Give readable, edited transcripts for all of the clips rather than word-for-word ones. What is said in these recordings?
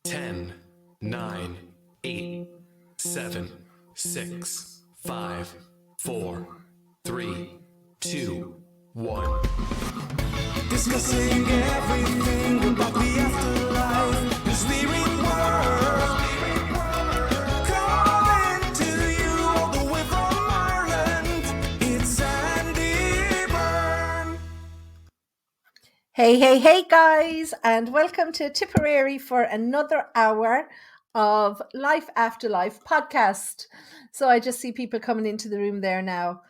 10, 9, 8, 7, 6, 5, 4, 3, 2, 1. Discussing everything about the afterlife, the spirit world. Coming to you all the way from Ireland, it's Sandie Byrne. Hey, guys, and welcome to Tipperary for another hour of Life After Life podcast. So I just see people coming into the room there now.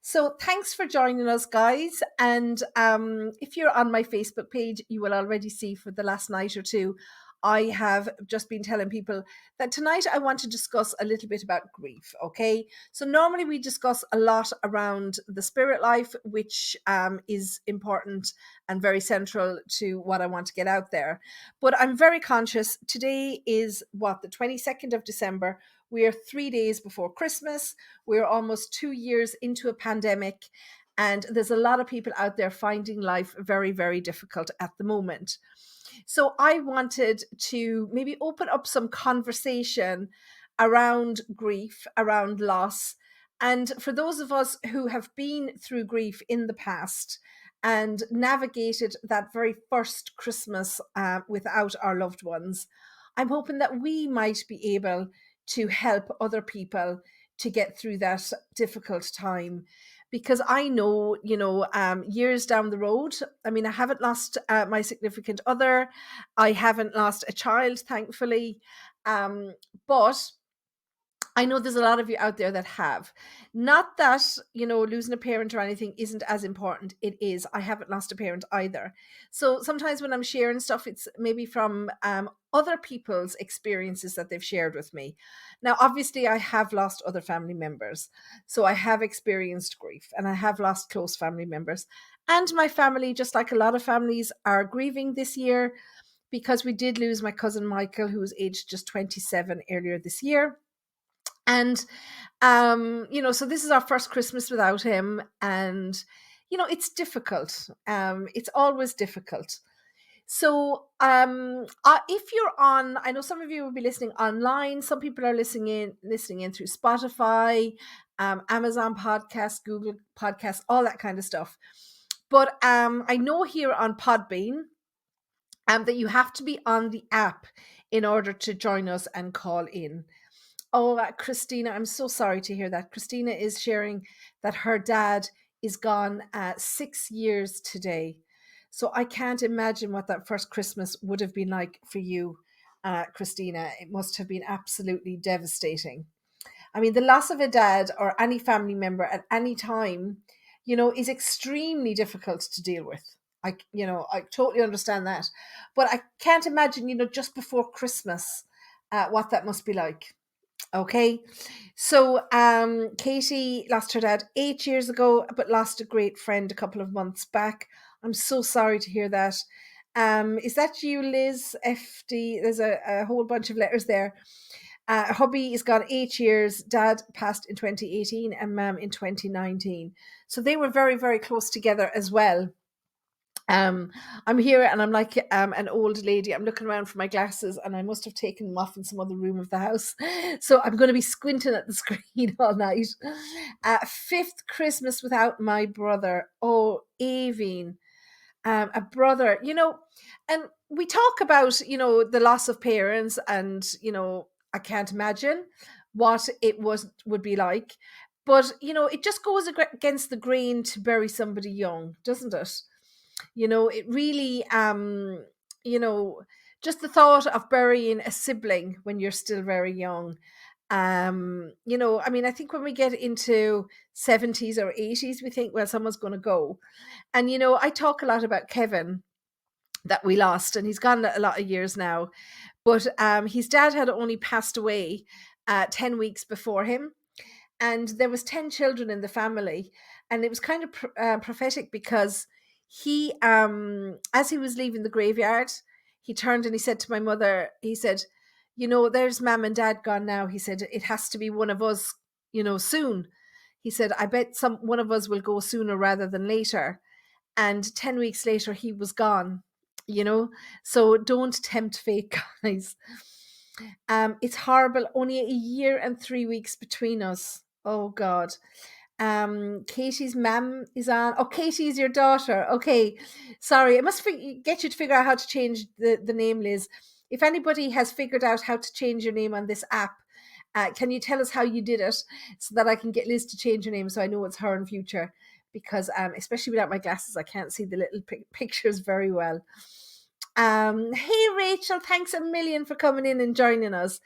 So thanks for joining us, guys. And if you're on my Facebook page, you will already see for the last night or two, I have just been telling people that tonight I want to discuss a little bit about grief, okay? So normally we discuss a lot around the spirit life, which is important and very central to what I want to get out there. But I'm very conscious. Today is the 22nd of December. We are 3 days before Christmas. We're almost 2 years into a pandemic. And there's a lot of people out there finding life very, very difficult at the moment. So I wanted to maybe open up some conversation around grief, around loss. And for those of us who have been through grief in the past and navigated that very first Christmas without our loved ones, I'm hoping that we might be able to help other people to get through that difficult time. Because I know, years down the road, I mean, I haven't lost my significant other. I haven't lost a child, thankfully. But I know there's a lot of you out there that have. Not that, losing a parent or anything isn't as important. It is. I haven't lost a parent either. So sometimes when I'm sharing stuff, it's maybe from other people's experiences that they've shared with me. Now, obviously, I have lost other family members. So I have experienced grief and I have lost close family members. And my family, just like a lot of families, are grieving this year because we did lose my cousin Michael, who was aged just 27 earlier this year. And so this is our first Christmas without him, and it's difficult. It's always difficult. So if you're on, I know some of you will be listening online. Some people are listening in through Spotify, Amazon Podcast, Google Podcast, all that kind of stuff. But I know here on Podbean that you have to be on the app in order to join us and call in. Oh, Christina, I'm so sorry to hear that. Christina is sharing that her dad is gone 6 years today. So I can't imagine what that first Christmas would have been like for you, Christina. It must have been absolutely devastating. I mean, the loss of a dad or any family member at any time, is extremely difficult to deal with. I totally understand that. But I can't imagine, just before Christmas, what that must be like. Okay, so Katie lost her dad 8 years ago, but lost a great friend a couple of months back. I'm so sorry to hear that. Is that you, Liz FD? There's a whole bunch of letters there. Hubby is gone 8 years. Dad passed in 2018 and Mum in 2019. So they were very, very close together as well. I'm here and I'm like an old lady. I'm looking around for my glasses and I must have taken them off in some other room of the house. So I'm going to be squinting at the screen all night. Fifth Christmas without my brother. Oh, Aiveen. A brother, and we talk about, the loss of parents and, I can't imagine what it would be like. But, it just goes against the grain to bury somebody young, doesn't it? It really, just the thought of burying a sibling when you're still very young. I mean, I think when we get into 70s or 80s, we think, well, someone's going to go. And, I talk a lot about Kevin that we lost, and he's gone a lot of years now. But his dad had only passed away 10 weeks before him. And there was 10 children in the family. And it was kind of prophetic because he, as he was leaving the graveyard, he turned and he said to my mother, he said, there's Mum and Dad gone now. He said, it has to be one of us, soon. He said, I bet one of us will go sooner rather than later. And 10 weeks later, he was gone. you know, so don't tempt fate, guys. It's horrible. Only a year and 3 weeks between us. Oh God. Katie's mum is on. Oh, Katie is your daughter. Okay. Sorry. I must get you to figure out how to change the name, Liz. If anybody has figured out how to change your name on this app, can you tell us how you did it so that I can get Liz to change her name so I know it's her in future? Because especially without my glasses, I can't see the little pictures very well. Hey Rachel, thanks a million for coming in and joining us.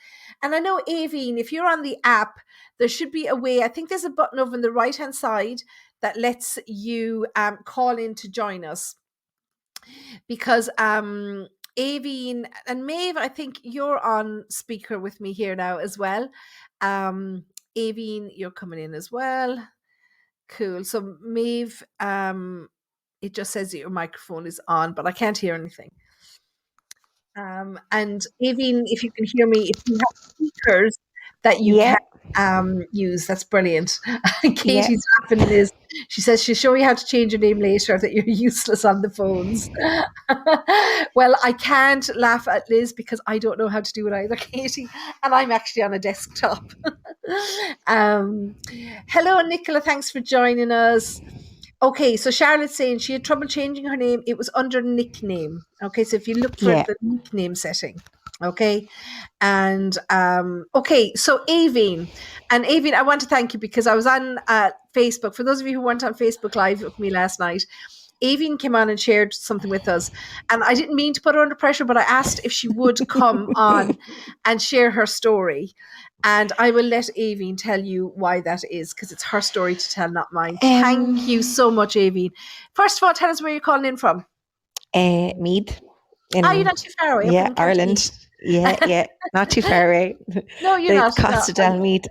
And I know Aiveen, if you're on the app, there should be a way. I think there's a button over on the right hand side that lets you call in to join us. Because Aiveen and Maeve, I think you're on speaker with me here now as well. Aiveen, you're coming in as well. Cool. So Maeve, it just says that your microphone is on, but I can't hear anything. And Aiveen, if you can hear me, if you have speakers that you can use, that's brilliant. Katie's laughing, Liz. She says she'll show you how to change your name later, that you're useless on the phones. Well, I can't laugh at Liz because I don't know how to do it either, Katie, and I'm actually on a desktop. Hello, Nicola. Thanks for joining us. Okay, so Charlotte's saying she had trouble changing her name. It was under nickname. Okay, so if you look for the nickname setting, okay. And okay, so Aiveen. And Aiveen, I want to thank you because I was on Facebook. For those of you who weren't on Facebook Live with me last night, Aiveen came on and shared something with us. And I didn't mean to put her under pressure, but I asked if she would come on and share her story. And I will let Aiveen tell you why that is, because it's her story to tell, not mine. Thank you so much, Aiveen. First of all, tell us where you're calling in from. Meath. You're not too far away. Yeah, Ireland. Yeah, not too far away. No, you're not. Costa del Meath.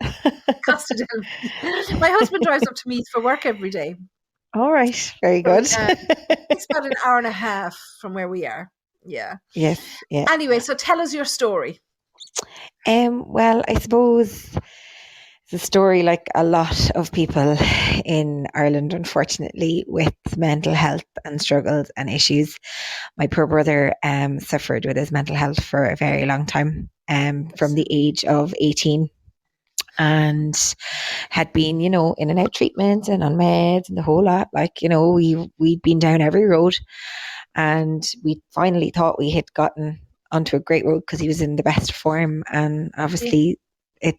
Costa del Meath. My husband drives up to Meath for work every day. All right, very good. It's about an hour and a half from where we are. Yeah. Yes. Yeah. Anyway, so tell us your story. Well, I suppose the story, like a lot of people in Ireland, unfortunately, with mental health and struggles and issues. My poor brother suffered with his mental health for a very long time, from the age of 18, and had been, in and out treatment and on meds and the whole lot. Like, we'd been down every road, and we finally thought we had gotten onto a great road because he was in the best form, and obviously it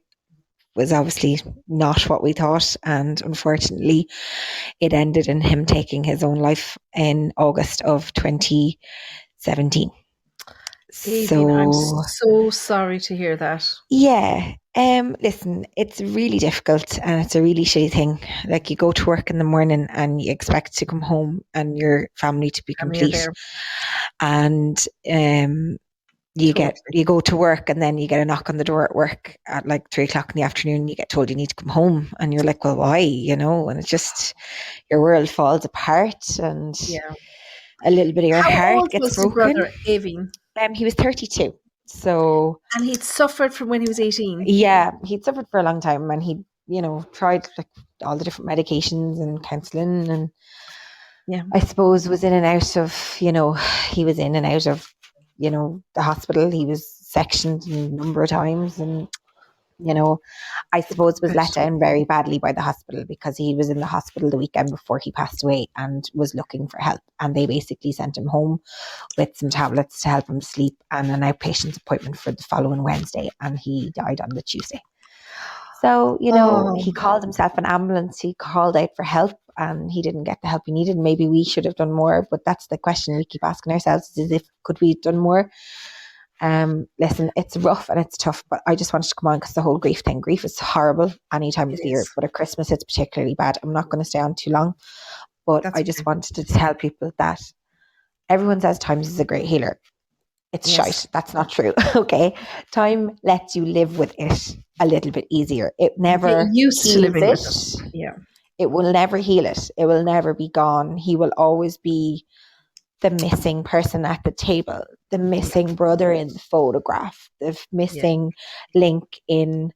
was obviously not what we thought, and unfortunately it ended in him taking his own life in August of 2017. Aiveen, I'm so sorry to hear that. Yeah. Listen, it's really difficult and it's a really shitty thing. Like, you go to work in the morning and you expect to come home and your family to be complete, and you go to work and then you get a knock on the door at work at like 3:00 in the afternoon. You get told you need to come home, and you're like, well, why? And it's just, your world falls apart, and a little bit of your heart gets broken. Brother, Aiveen? He was 32. So, and he'd suffered from when he was 18. Yeah, he'd suffered for a long time, and he, tried like all the different medications and counselling, and I suppose was in and out of, he was in and out of, the hospital. He was sectioned a number of times, and I suppose was let down very badly by the hospital, because he was in the hospital the weekend before he passed away and was looking for help, and they basically sent him home with some tablets to help him sleep and an outpatient appointment for the following Wednesday, and he died on the Tuesday. So, he called himself an ambulance. He called out for help, and he didn't get the help he needed. Maybe we should have done more, but that's the question we keep asking ourselves, is if could we have done more? Listen, it's rough and it's tough, but I just wanted to come on because the whole grief thing. Grief is horrible any time of the year, but at Christmas it's particularly bad. I'm not going to stay on too long, but I just wanted to tell people that everyone says time is a great healer. It's shite. That's not true. Okay. Time lets you live with it a little bit easier. It never heals it. Yeah. It will never heal it. It will never be gone. He will always be the missing person at the table, the missing brother in the photograph, the missing link in,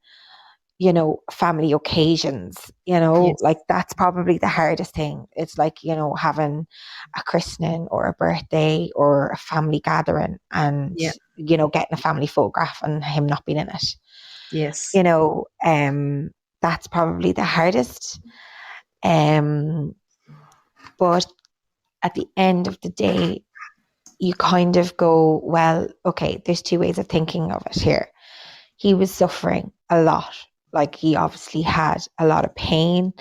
you know, family occasions, you know, Yes. like that's probably the hardest thing. It's like, you know, having a christening or a birthday or a family gathering and, Yeah. you know, getting a family photograph and him not being in it, Yes. you know, that's probably the hardest. But at the end of the day, you kind of go, well, okay, there's two ways of thinking of it here. He was suffering a lot. Like he obviously had a lot of pain.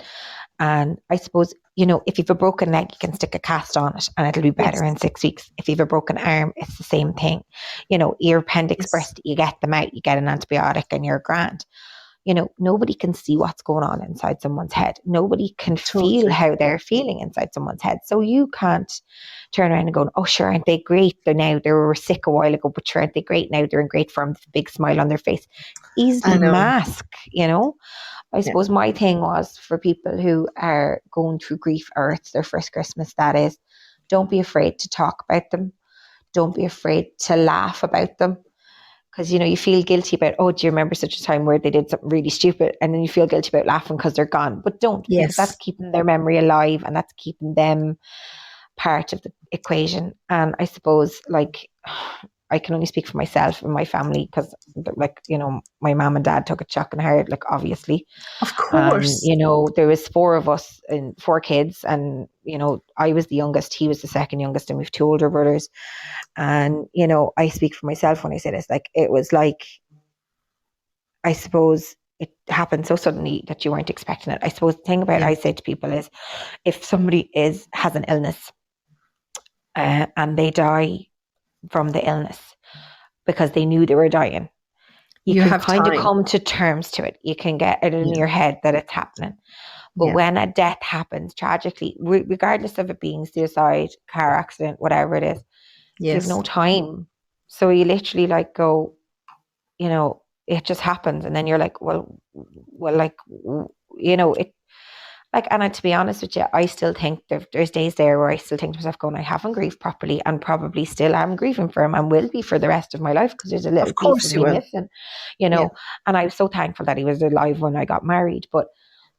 And I suppose, you know, if you have a broken leg, you can stick a cast on it and it'll be better Yes. in 6 weeks. If you have a broken arm, it's the same thing. You know, ear appendix Yes. burst, you get them out, you get an antibiotic and you're grand. You know, nobody can see what's going on inside someone's head. Nobody can feel Totally. how they're feeling inside someone's head. So you can't turn around and go, oh, sure, aren't they great? They were sick a while ago, but sure, aren't they great now? They're in great form, with a big smile on their face. Easily I know. mask, you know? I Yeah. suppose my thing was for people who are going through grief or it's their first Christmas, that is, don't be afraid to talk about them. Don't be afraid to laugh about them. Because, you know, you feel guilty about, oh, do you remember such a time where they did something really stupid? And then you feel guilty about laughing because they're gone. But don't, because that's Yes. keeping their memory alive and that's keeping them part of the equation. And I suppose, like, I can only speak for myself and my family because, like, you know, my mom and dad took it shocking hard, like, obviously. Of And, course. you know, there was four of us and four kids. And, you know, I was the youngest, he was the second youngest, and we've two older brothers. And, you know, I speak for myself when I say this, like, it was like, I suppose it happened so suddenly that you weren't expecting it. I suppose the thing about Yeah. I say to people is if somebody has an illness and they die from the illness because they knew they were dying, you You can have kind of time. come to terms to it. You can get it in Yeah. your head that it's happening. But Yeah. when a death happens tragically, regardless of it being suicide, car accident, whatever it is, you have Yes. no time. So you literally like go, you know, it just happens. And then you're like, well, like, you know, it, like, and to be honest with you, I still think there's days there where I still think to myself going, I haven't grieved properly and probably still am grieving for him and will be for the rest of my life because there's a little Of piece course of you me will. missing, you Yeah. know. And I was so thankful that he was alive when I got married. But,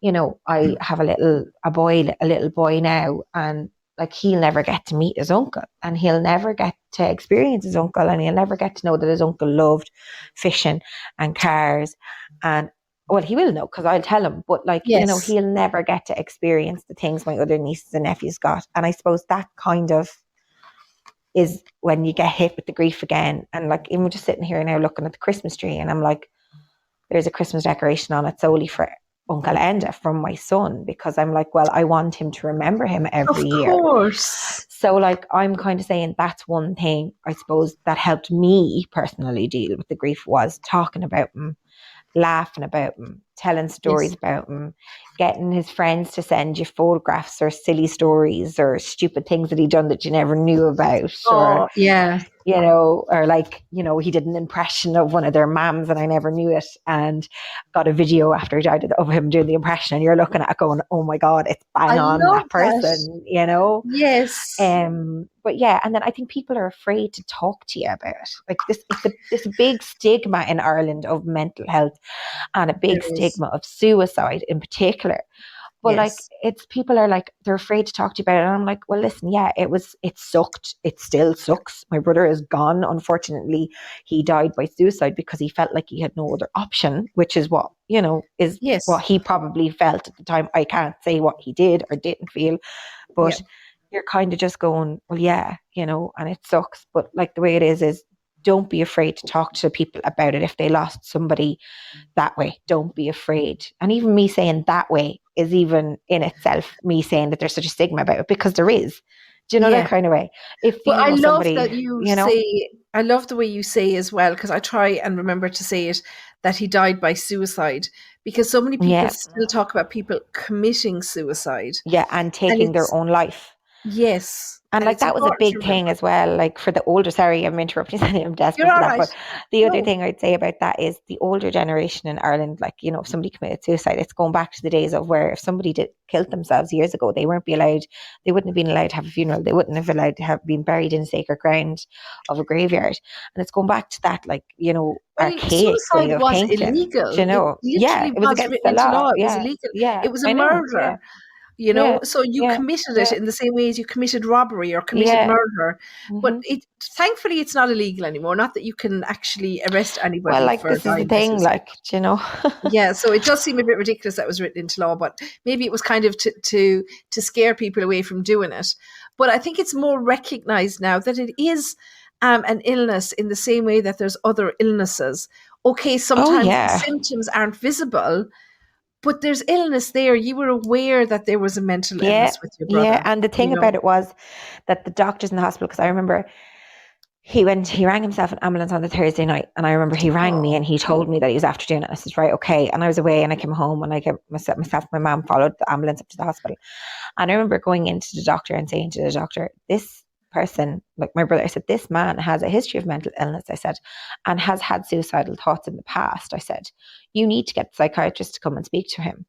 you know, I have a little boy now, and like he'll never get to meet his uncle and he'll never get to experience his uncle and he'll never get to know that his uncle loved fishing and cars. And well, he will know because I'll tell him, but like, you know, Yes. he'll never get to experience the things my other nieces and nephews got. And I suppose that kind of is when you get hit with the grief again. And like, even just sitting here now looking at the Christmas tree, and I'm like, there's a Christmas decoration on it solely for Uncle Enda from my son, because I'm like, well, I want him to remember him every Of year. course. So like, I'm kind of saying that's one thing I suppose that helped me personally deal with the grief, was talking about him, laughing about him, telling stories Yes. about him, getting his friends to send you photographs or silly stories or stupid things that he'd done that you never knew about. Or, Oh, yeah. you know, or like, you know, he did an impression of one of their mums and I never knew it, and got a video after he died of him doing the impression, and you're looking at it going, oh my God, it's bang I on love that that. person, you know? Yes. But yeah, and then I think people are afraid to talk to you about it. Like this big stigma in Ireland of mental health, and a There big is. stigma of suicide in particular. But like, Yes. it's people are like, they're afraid to talk to you about it. And I'm like, well, listen, yeah, it sucked. It still sucks. My brother is gone. Unfortunately, he died by suicide because he felt like he had no other option, which is what, you know, is Yes. what he probably felt at the time. I can't say what he did or didn't feel, but Yeah. you're kind of just going, well, yeah, you know, and it sucks. But like, the way it is don't be afraid to talk to people about it if they lost somebody that way. Don't be afraid. And even me saying that way is even in itself me saying that there's such a stigma about it, because there is. Do you know Yeah. that kind of way? If But you I know love somebody, that you you know, say, I love the way you say as well, because I try and remember to say it, that he died by suicide, because so many people yeah, still talk about people committing suicide. yeah, and And taking their it's, own life. yes. And like it's that was a important to big thing remember. as well. Like for the older, sorry, I'm interrupting. Sandy, I'm You're desperate for all that. right. But the other No. thing I'd say about that is the older generation in Ireland, like, you know, if somebody committed suicide, it's going back to the days of where if somebody did killed themselves years ago, they wouldn't have been allowed to have a funeral. They wouldn't have allowed to have been buried in sacred ground of a graveyard. And it's going back to that, like, you know, Well, archaic way suicide of was thinking. Do illegal. you It know? Yeah, literally it was was against written the into law. law. It was Yeah, illegal. yeah, It was a I know. Yeah, murder. yeah, So you yeah, committed it yeah, in the same way as you committed robbery or committed yeah. murder. But Hmm. thankfully it's not illegal anymore. Not that you can actually arrest Well, anybody like for this is the dying by thing, suicide. like, do you know. Yeah, so it does seem a bit ridiculous that was written into law, but maybe it was kind of to scare people away from doing it. But I think it's more recognized now that it is an illness in the same way that there's other illnesses. Okay, Oh sometimes the yeah. symptoms aren't visible, but there's illness there. You were aware that there was a mental Yeah, illness with your yeah. brother, And the thing about it was that the doctors in the hospital, because I remember he rang himself an ambulance on the Thursday night, and I remember he rang me and Oh, he told me that he was after doing it. I said, right, okay. And I was away and I came home and I kept myself, my mom followed the ambulance up to the hospital. And I remember going into the doctor and saying to the doctor, this person, like my brother, I said, this man has a history of mental illness, I said, and has had suicidal thoughts in the past. I said, you need to get the psychiatrist to come and speak to him.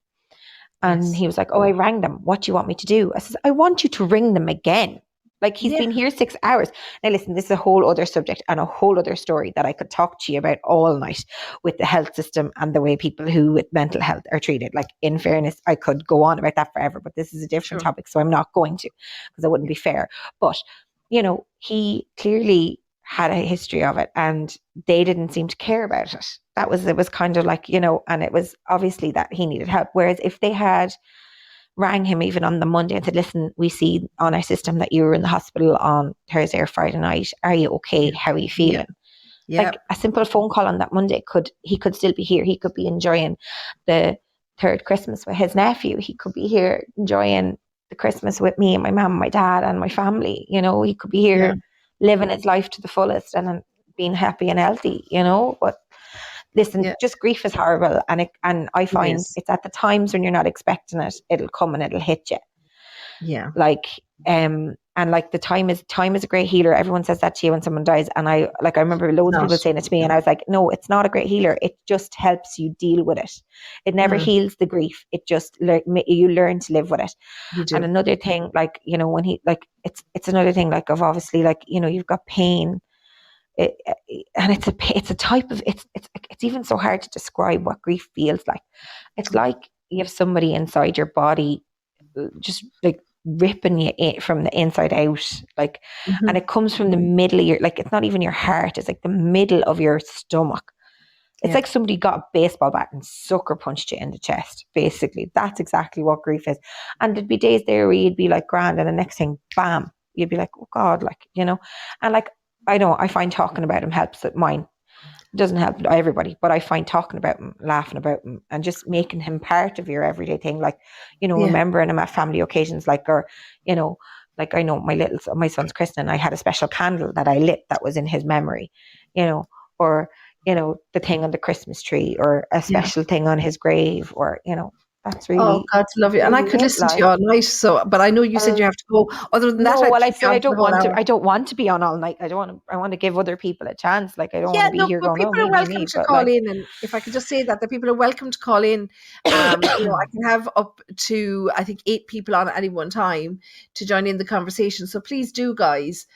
And yes. he was like, oh, I rang them. What do you want me to do? I said, I want you to ring them again. Like, he's Yeah, been here 6 hours. Now, listen, this is a whole other subject and a whole other story that I could talk to you about all night with the health system and the way people who with mental health are treated. Like, in fairness, I could go on about that forever, but this is a different sure. topic. So I'm not going to, because that wouldn't be fair. But, you know, he clearly had a history of it and they didn't seem to care about it. It was kind of like, you know, and it was obviously that he needed help. Whereas if they had rang him even on the Monday and said, listen, we see on our system that you were in the hospital on Thursday or Friday night. Are you okay? Yeah, How are you yeah, feeling? yeah, Like a simple phone call on that Monday he could still be here. He could be enjoying the third Christmas with his nephew. He could be here enjoying the Christmas with me and my mum, my dad and my family. You know, he could be yeah, here living his life to the fullest and being happy and healthy, you know. But listen, yeah. just grief is horrible, and I It find is. it's at the times when you're not expecting it, it'll come and it'll hit you. Yeah, Like, and like time is a great healer. Everyone says that to you when someone dies, and I remember it's loads of not. people saying it to me, and I was like, no, it's not a great healer. It just helps you deal with it. It never Mm, heals the grief. It just you learn to live with it. you And do. another thing, like, you know, when he like it's another thing, like, of obviously, like, you know, you've got pain. And it's a type of it's even so hard to describe what grief feels like. It's like you have somebody inside your body just like ripping you from the inside out, like, and Mhm. it comes from the middle of your, like, it's not even your heart, it's like the middle of your stomach. It's Yeah, like somebody got a baseball bat and sucker punched you in the chest. Basically, that's exactly what grief is. And there'd be days there where you'd be like grand, and the next thing, bam, you'd be like, oh God, like, you know. And like, I know, I find talking about him helps. At mine doesn't help everybody, but I find talking about him, laughing about him, and just making him part of your everyday thing. Like, you know, yeah. remembering him at family occasions, like, or, you know, like, I know my son's christening, I had a special candle that I lit that was in his memory, you know, or, you know, the thing on the Christmas tree, or a Yeah. special thing on his grave, or, you know, that's Oh, really, God, to love you. And I really could it. listen to you Like, all night. So, but I know you said well, you have to go. Other than that, no, I'd well, I keep you said on for the whole hour. I don't want to be on all night. I want to give other people a chance. Like, I don't want Yeah, to be no, here but going, oh, people are welcome me. to But call like, in, and if I could just say that the people are welcome to call in. I can have up to I think 8 people on at any one time to join in the conversation. So please do, guys.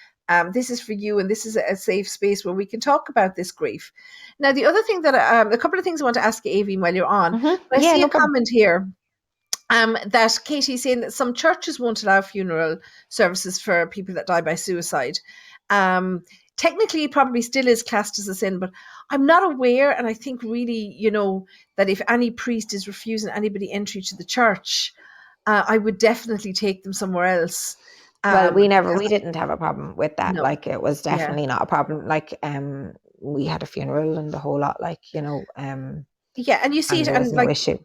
This is for you, and this is a safe space where we can talk about this grief. Now, the other thing that a couple of things I want to ask you, Aiveen, while you're on. I yeah, see a no problem. comment here. That Katie's saying that some churches won't allow funeral services for people that die by suicide. Um, Technically, it probably still is classed as a sin, but I'm not aware. And I think really, that if any priest is refusing anybody entry to the church, I would definitely take them somewhere else. Well, Because we didn't have a problem with that. no, Like, it was yeah, definitely not a problem. Like, we had a funeral and the whole lot, like, you know, yeah, and you see and it, there was and no like issue.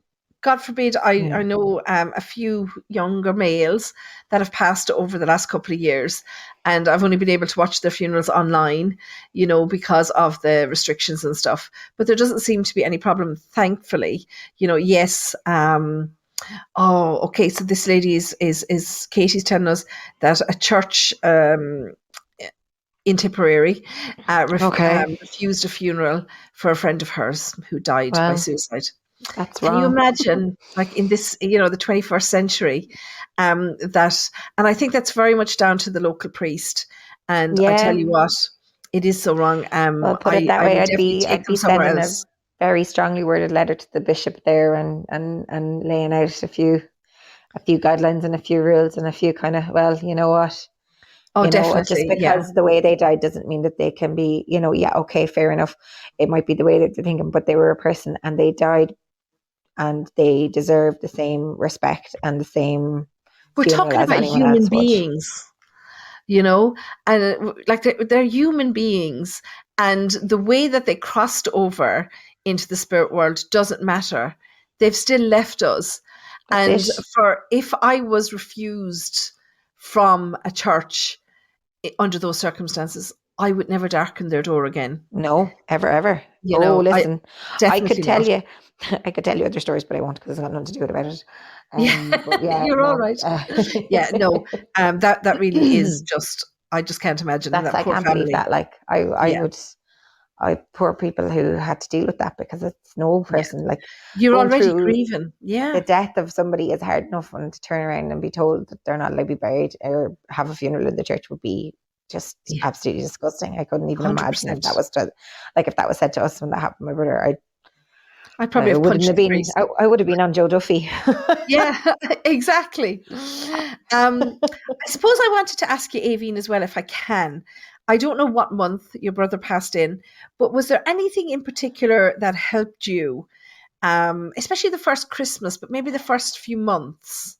God forbid, I Mm. know a few younger males that have passed over the last couple of years, and I've only been able to watch their funerals online, because of the restrictions and stuff. But there doesn't seem to be any problem, thankfully. Yes, Oh, okay. So this lady is Katie's telling us that a church in Tipperary Okay. refused a funeral for a friend of hers who died by Well, suicide. that's Can you wrong. imagine, like in this, the 21st century, that, and I think that's very much down to the local priest. And I tell you Yeah. what, it is so wrong. Well, put it I, that I way, would definitely I'd take them be somewhere sending a else. very strongly worded letter to the bishop there, and laying out a few guidelines and a few rules and a few kind of, well, you know what, Oh, just definitely. Yeah. because the way they died doesn't mean that they can be, yeah, okay, fair enough. It might be the way that they're thinking, but they were a person and they died, and they deserve the same respect and the same We're funeral talking as about anyone human else would. beings, and like they're human beings. And the way that they crossed over into the spirit world doesn't matter. They've still left us. That's And it. if I was refused from a church under those circumstances, I would never darken their door again. No, ever, ever. Oh, I listen, I could definitely tell not. you, I could tell you other stories, but I won't because it's got nothing to do about it. Yeah, But yeah, you're all no. right. Yeah, no, that really is just, I just can't imagine That's, that I poor can't believe family. that. Like, I Yeah, would, poor people who had to deal with that, because it's no yeah. person, like, You're going already through grieving. the Yeah, death of somebody is hard enough, and to turn around and be told that they're not allowed to be buried or have a funeral in the church would be just yeah, absolutely disgusting. I couldn't even imagine if 100%. that was if that was said to us when that happened to my brother. I'd I probably have wouldn't punched have the been. priest. I would have been on Joe Duffy. Yeah, exactly. I suppose I wanted to ask you, Aiveen, as well, if I can. I don't know what month your brother passed in, but was there anything in particular that helped you, especially the first Christmas, but maybe the first few months?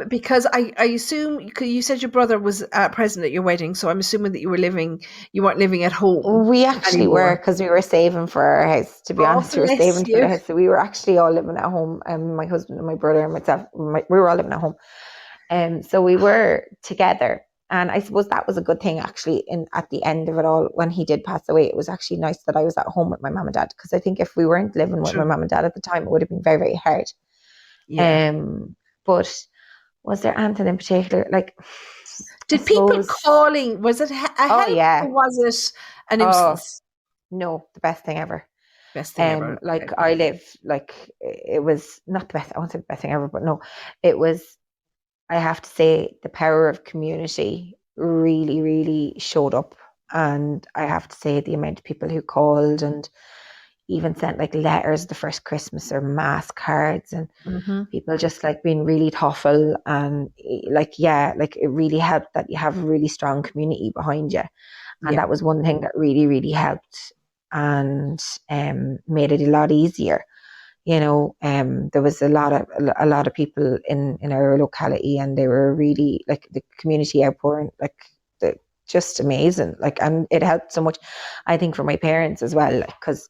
Because I assume you said your brother was present at your wedding, so I'm assuming that you weren't living at home We actually were, anymore. because we were saving for our house. To be Oh, honest, we were bless saving for the you. house, so we were actually all living at home. My husband and my brother and myself, we were all living at home. So we were together, and I suppose that was a good thing actually. At the end of it all, when he did pass away, it was actually nice that I was at home with my mum and dad, because I think if we weren't living with my True. mum and dad at the time, it would have been very, very hard. Yeah. But was there anything in particular? Like, I Did people suppose, calling, was it a oh help yeah, or was it a oh nuisance? no, the best thing ever. Best thing ever. Like, Okay. I live, like, it was not the best. I won't say the best thing ever, but no, it was. I have to say the power of community really, really showed up, and I have to say the amount of people who called and even sent like letters the first Christmas or mass cards, and Mm-hmm. people just like being really thoughtful, and like, yeah, like it really helped that you have a really strong community behind you. And Yeah. that was one thing that really, really helped, and made it a lot easier. There was a lot of people in our locality, and they were really like the community outpouring, like, just amazing. Like, and it helped so much, I think, for my parents as well, because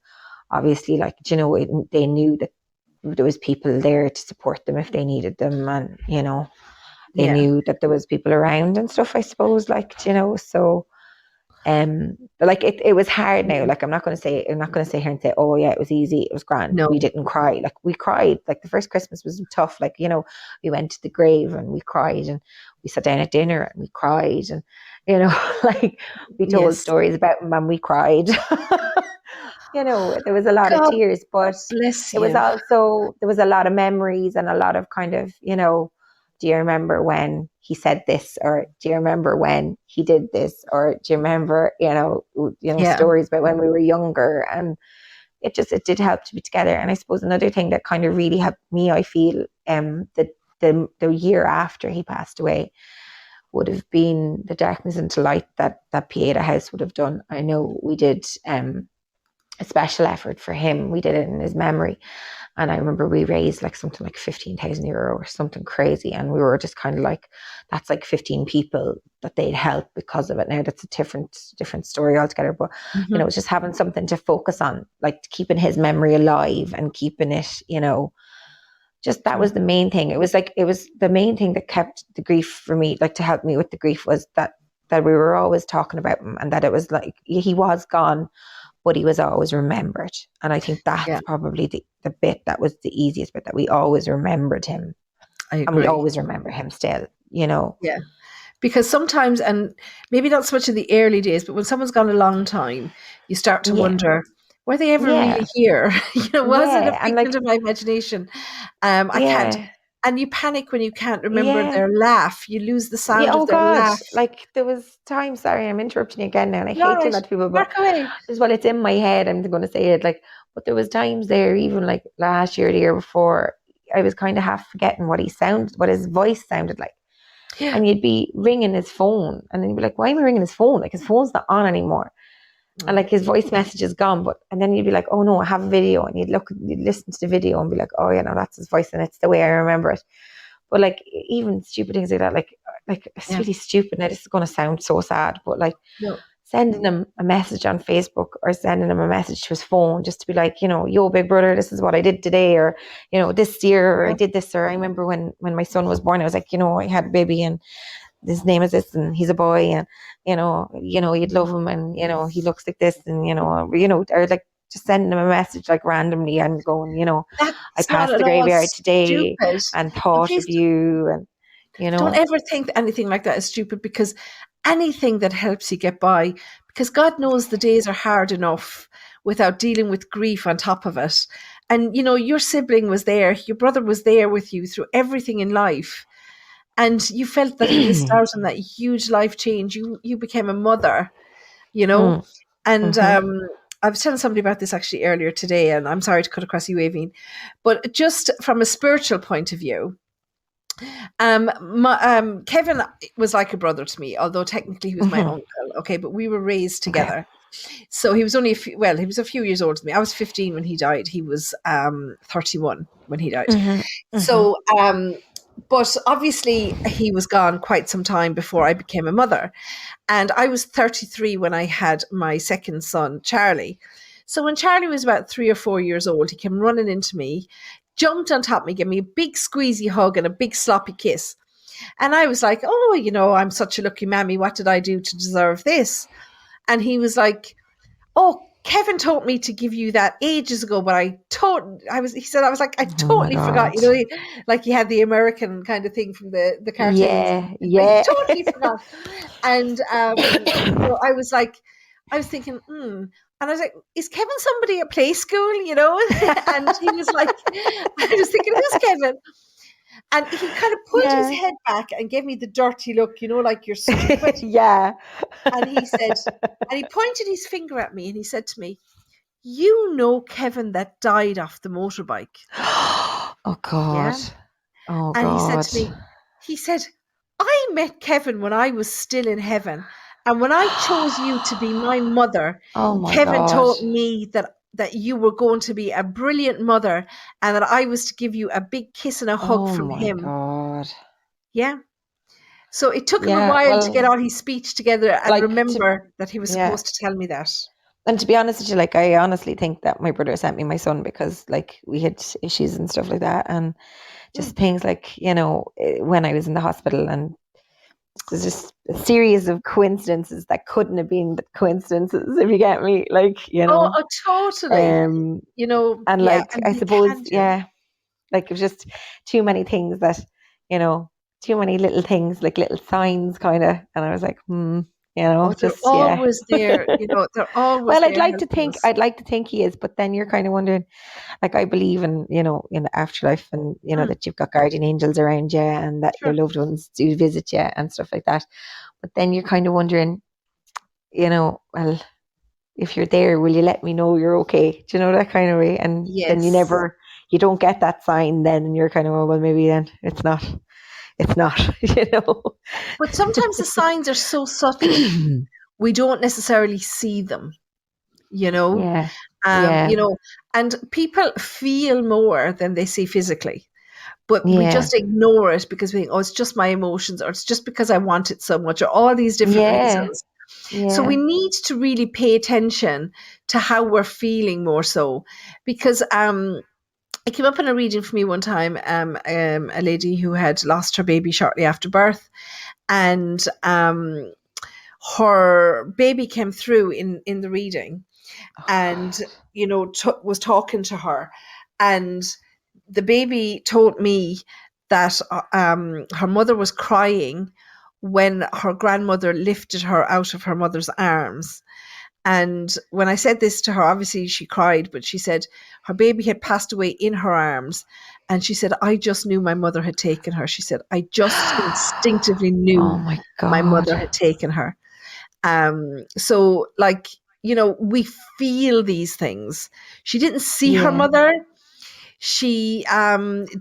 obviously, like, they knew that there was people there to support them if they needed them, and they Yeah. knew that there was people around and stuff, I suppose, like, so but like, it was hard now. Yeah. Like, I'm not going to say here and say, oh yeah, it was easy, it was grand, we No. didn't cry. Like, we cried. Like, the first Christmas was tough. Like, we went to the grave and we cried, and we sat down at dinner and we cried, and like, we told Yes. stories about them and we cried. There was a lot of God tears, but bless it was you. also, there was a lot of memories and a lot of kind of, do you remember when he said this, or do you remember when he did this, or do you remember, Yeah. stories about when we were younger, and it did help to be together. And I suppose another thing that kind of really helped me, I feel, the year after he passed away would have been the Darkness into Light that Pieta House would have done. I know we did a special effort for him. We did it in his memory. And I remember we raised like something like €15,000 or something crazy. And we were just kind of like, that's like 15 people that they'd help because of it. Now that's a different story altogether. But, Mm-hmm. it's just having something to focus on, like keeping his memory alive and keeping it, just that was the main thing. It was the main thing that kept the grief for me, like to help me with the grief, was that we were always talking about him, and that it was like he was gone, but he was always remembered. And I think that's probably the bit that was the easiest bit, that we always remembered him. I And we agree. always remember him still, you know. Yeah. Because sometimes, and maybe not so much in the early days, but when someone's gone a long time, you start to wonder, were they ever really here? Was it a And figment of my imagination? I can't. And you panic when you can't remember their laugh. You lose the sound of oh their God. laugh. Like there was times, sorry, I'm interrupting you again now, and I You're hate doing right. that to people, but Work away. well, it's in my head, I'm going to say it, like, but there was times there, even like last year, the year before, I was kind of half forgetting what his voice sounded like. Yeah. And you'd be ringing his phone, and then you'd be like, why am I ringing his phone? Like, his phone's not on anymore. And like his voice message is gone, and then you'd be like, oh no, I have a video, and you'd listen to the video and be like, oh, that's his voice, and it's the way I remember it. But like, even stupid things like that, like it's really stupid. Now this is going to sound so sad, but like sending him a message on Facebook, or sending him a message to his phone, just to be like, yo, big brother, this is what I did today, or this year, or I did this. Or I remember when my son was born, I was like, I had a baby, and his name is this, and he's a boy, and you'd love him, and he looks like this, and or like just sending him a message like randomly, and going, I passed the graveyard today and thought of you, and don't ever think anything like that is stupid, because anything that helps you get by, because God knows the days are hard enough without dealing with grief on top of it. And your sibling was there, your brother was there with you through everything in life, and you felt that he missed out on that huge life change. You became a mother, and I was telling somebody about this actually earlier today, and I'm sorry to cut across you, Aiveen, but just from a spiritual point of view, Kevin was like a brother to me, although technically he was my uncle. Okay, but we were raised together. So he was only he was a few years older than me. I was 15 when he died. He was 31 when he died. So, but obviously he was gone quite some time before I became a mother. And I was 33 when I had my second son, Charlie. So when Charlie was about 3 or 4 years old, he came running into me, jumped on top of me, gave me a big squeezy hug and a big sloppy kiss. And I was like, oh, I'm such a lucky mammy. What did I do to deserve this? And he was like, oh, Kevin taught me to give you that ages ago, but I was like, I totally forgot, like he had the American kind of thing from the cartoons. Yeah. I totally forgot. And I was thinking, and I was like, is Kevin somebody at play school, And he was like, I was thinking, who's Kevin? And he kind of pulled his head back and gave me the dirty look, like you're stupid. And he said, and he pointed his finger at me and he said to me, Kevin that died off the motorbike. Oh God. Yeah? Oh and God. he said to me, I met Kevin when I was still in heaven. And when I chose you to be my mother, Kevin taught me that you were going to be a brilliant mother, and that I was to give you a big kiss and a hug from him. Oh God. Yeah. So it took him a while to get all his speech together and remember that he was supposed to tell me that. And to be honest with you, like, I honestly think that my brother sent me my son because, like, we had issues and stuff like that, and just things like, when I was in the hospital, and there's just a series of coincidences that couldn't have been coincidences, if you get me, like, Oh, totally. and I suppose, like, it was just too many things that, too many little things, like little signs, kind of, and I was like, they're always there. They're always. Well, there I'd like to think he is, but then you're kind of wondering. Like, I believe in the afterlife, and that you've got guardian angels around you, and that your loved ones do visit you and stuff like that. But then you're kind of wondering, well, if you're there, will you let me know you're okay? Do you know, that kind of way? And then you don't get that sign then, and you're kind of, well, maybe then it's not, But sometimes the signs are so subtle, we don't necessarily see them, and people feel more than they see physically. But we just ignore it because we think, it's just my emotions, or it's just because I want it so much, or all these different reasons. So we need to really pay attention to how we're feeling more so, because it came up in a reading for me one time, a lady who had lost her baby shortly after birth, and her baby came through in the reading, and, was talking to her. And the baby told me that her mother was crying when her grandmother lifted her out of her mother's arms. And when I said this to her, obviously she cried, but she said her baby had passed away in her arms. And she said, I just knew my mother had taken her. She said, I just instinctively Oh knew my my God. mother had taken her. So like, we feel these things. She didn't see her Yeah. mother. She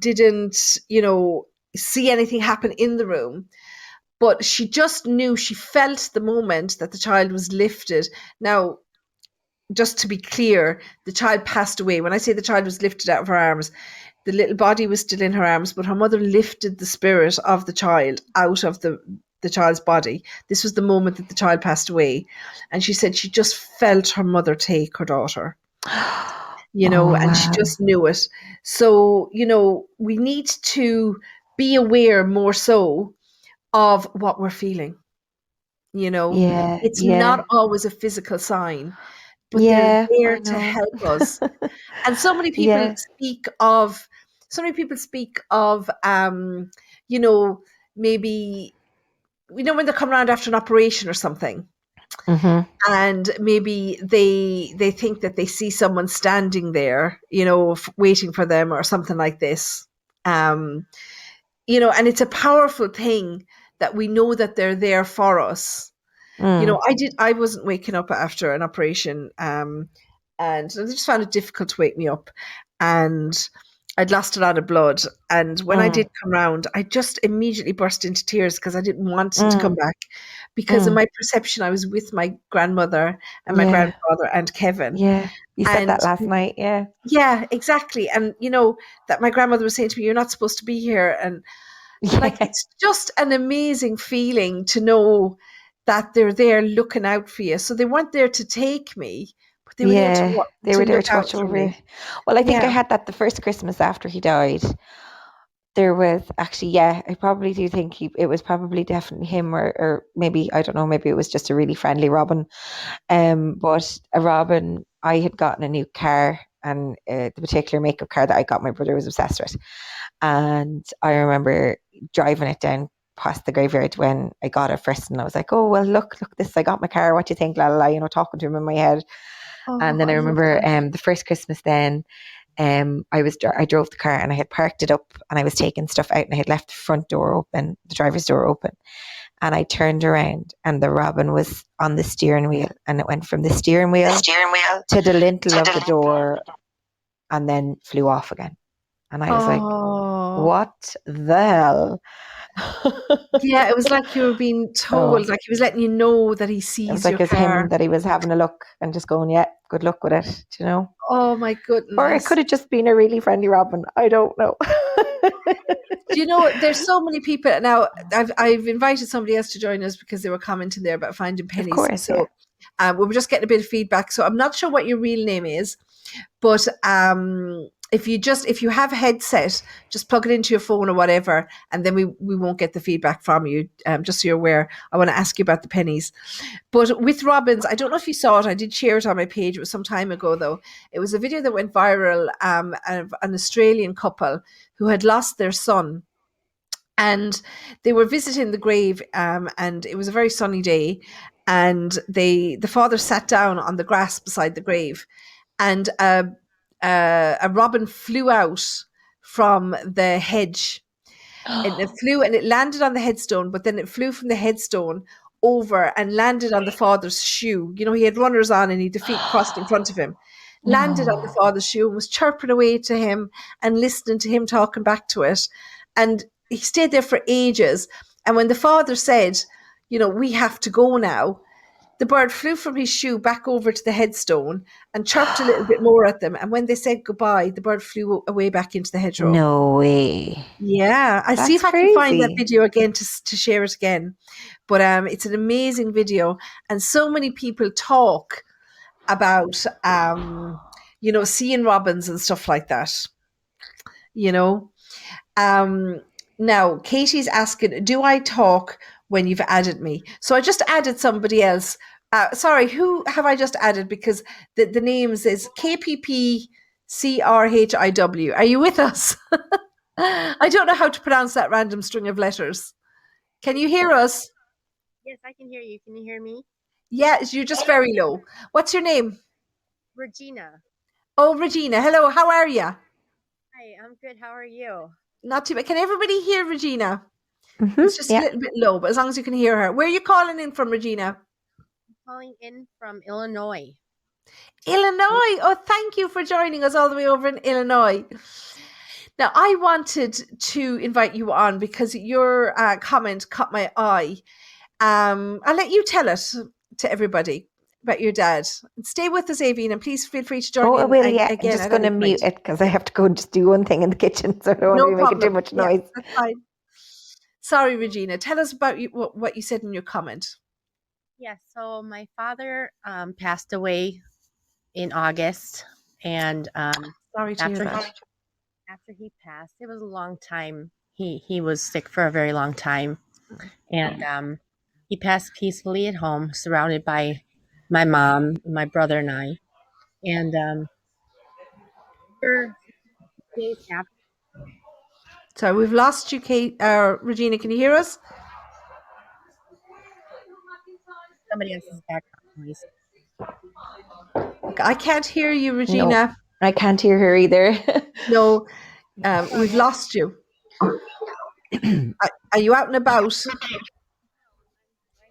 didn't, see anything happen in the room, but she just knew, she felt the moment that the child was lifted. Now, just to be clear, the child passed away. When I say the child was lifted out of her arms, the little body was still in her arms, but her mother lifted the spirit of the child out of the child's body. This was the moment that the child passed away. And she said she just felt her mother take her daughter, Oh, and she wow. just knew it. So, we need to be aware more so of what we're feeling. Yeah. It's Yeah. not always a physical sign, but they're Yeah. there I to know. help us. And Yeah. so many people speak of, you know, maybe, when they come around after an operation or something, Mm-hmm. and maybe they think that they see someone standing there, waiting for them or something like this. Um, and it's a powerful thing that we know that they're there for us. Mm. I wasn't waking up after an operation, and I just found it difficult to wake me up, and I'd lost a lot of blood. And when I Mm. did come round, I just immediately burst into tears because I didn't want him to come Mm. back, because in Mm. my perception, I was with my grandmother and my Yeah. grandfather and Kevin. Yeah. You said And that last night. Yeah. yeah, exactly. And that my grandmother was saying to me, "You're not supposed to be here." And like, Yeah. it's just an amazing feeling to know that they're there looking out for you. So they weren't there to take me, but they were there to Yeah. They to were there look to out watch for over you. me. Well, I think I Yeah. had that the first Christmas after he died. There was actually, yeah, I probably do think it was probably definitely him, or maybe, I don't know, maybe it was just a really friendly Robin. But a Robin, I had gotten a new car, and the particular makeup car that I got, my brother was obsessed with. And I remember driving it down past the graveyard when I got it first, and I was like, "Oh well, look, this! I got my car. What do you think?" La la la, talking to him in my head. And Oh, then I I love remember that. the first Christmas then. I drove the car and I had parked it up and I was taking stuff out and I had left the front door open, the driver's door open, and I turned around and the robin was on the steering wheel, and it went from the steering The wheel steering wheel to the lintel to of the the door and then flew off again. And I was like, Oh, what the hell? yeah. It was like you were being Oh, told, like he was letting you know that he it was sees like your it's him car. that he was having a look and just going, yeah, good luck with it, Oh my Or it goodness. could have just been a really friendly robin. I don't know. Do you know, there's so many people now. I've invited somebody else to join us because they were commenting there about finding Of pennies. course, yeah. So we were just getting a bit of feedback. So I'm not sure what your real name is, but if you have a headset, just plug it into your phone or whatever, and then we won't get the feedback from you. Just so you're aware, I want to ask you about the pennies. But with robins, I don't know if you saw it. I did share it on my page. It was some time ago, though. It was a video that went viral of an Australian couple who had lost their son, and they were visiting the grave, and it was a very sunny day, and the father sat down on the grass beside the grave, and a robin flew out from the hedge, and it landed on the headstone, but then it flew from the headstone over and landed on the father's shoe. He had runners on and he had the feet crossed in front of him. Landed on the No. father's shoe and was chirping away to him and listening to him talking back to it. And he stayed there for ages. And when the father said, we have to go now, the bird flew from his shoe back over to the headstone and chirped a little bit more at them. And when they said goodbye, the bird flew away back into the hedgerow. No way. Yeah, I'll see That's if I can find that crazy. video again to share it again. But it's an amazing video, and so many people talk about seeing robins and stuff like that. You know, um, Now Katie's asking, "Do I talk when you've added me?" So I just added somebody else, Sorry, who have I just added? Because the names is KPPCRHIW. Are you with us? I don't know how to pronounce that random string of letters. Can you hear us? Yes, I can hear you. Can you hear me? Yes, you're just very low. What's your name? Regina. Oh, Regina. Hello, how are you? Hi, I'm good. How are you? Not too bad. Can everybody hear Regina? Mm-hmm. It's just a little bit low, but as long as you can hear her. Where are you calling in from, Regina? I'm calling in from Illinois. Illinois. Oh, thank you for joining us all the way over in Illinois. Now, I wanted to invite you on because your comment caught my eye. I'll let you tell it to everybody about your dad. Stay with us, Aiveen, and please feel free to join Oh, I in will, yeah. I'm again just at going to any mute point. it because I have to go and just do one thing in the kitchen, so I don't want to No be making too problem. much Yeah, noise. that's fine. Sorry, Regina. Tell us about what you said in your comment. Yes, so my father passed away in August, and Sorry to hear that. after he passed, it was a long time. He was sick for a very long time, and he passed peacefully at home, surrounded by my mom, my brother, and I. And for days after, Sorry, we've lost you, Kate. Regina, can you hear us? somebody else's background noise. I can't hear you, Regina. No, I can't hear her either. No, we've lost you. Are you out and about? Right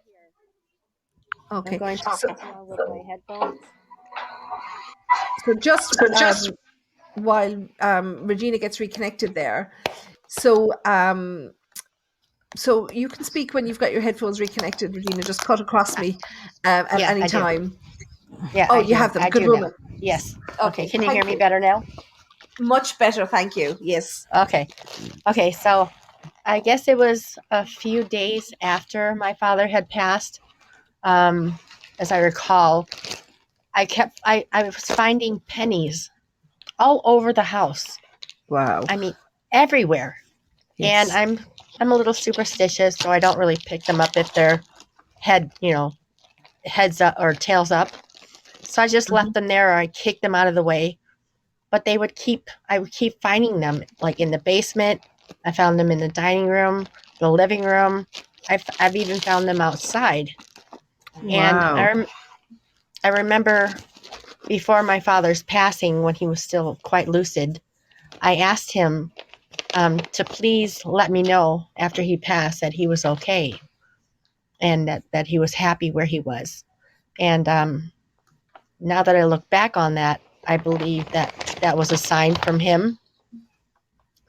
here. Okay. I'm going to switch along with my headphones. So just while Regina gets reconnected there, so so you can speak when you've got your headphones reconnected, Regina. Just cut across me at any I do. time. Yeah, Oh, I you do. have them. I Good do now. woman. Yes. Okay, Okay. Can you thank hear me you. better now? Much better, thank you. Yes. Okay. Okay. So I guess it was a few days after my father had passed. As I recall, I was finding pennies all over the house. Wow. I mean, everywhere. Yes. And I'm a little superstitious, so I don't really pick them up if they're heads up or tails up. So I just left them there, or I kicked them out of the way. But I would keep finding them, like in the basement. I found them in the dining room, the living room. I've even found them outside. And Wow. I remember before my father's passing, when he was still quite lucid, I asked him to please let me know after he passed that he was okay and that he was happy where he was. And now that I look back on that, I believe that was a sign from him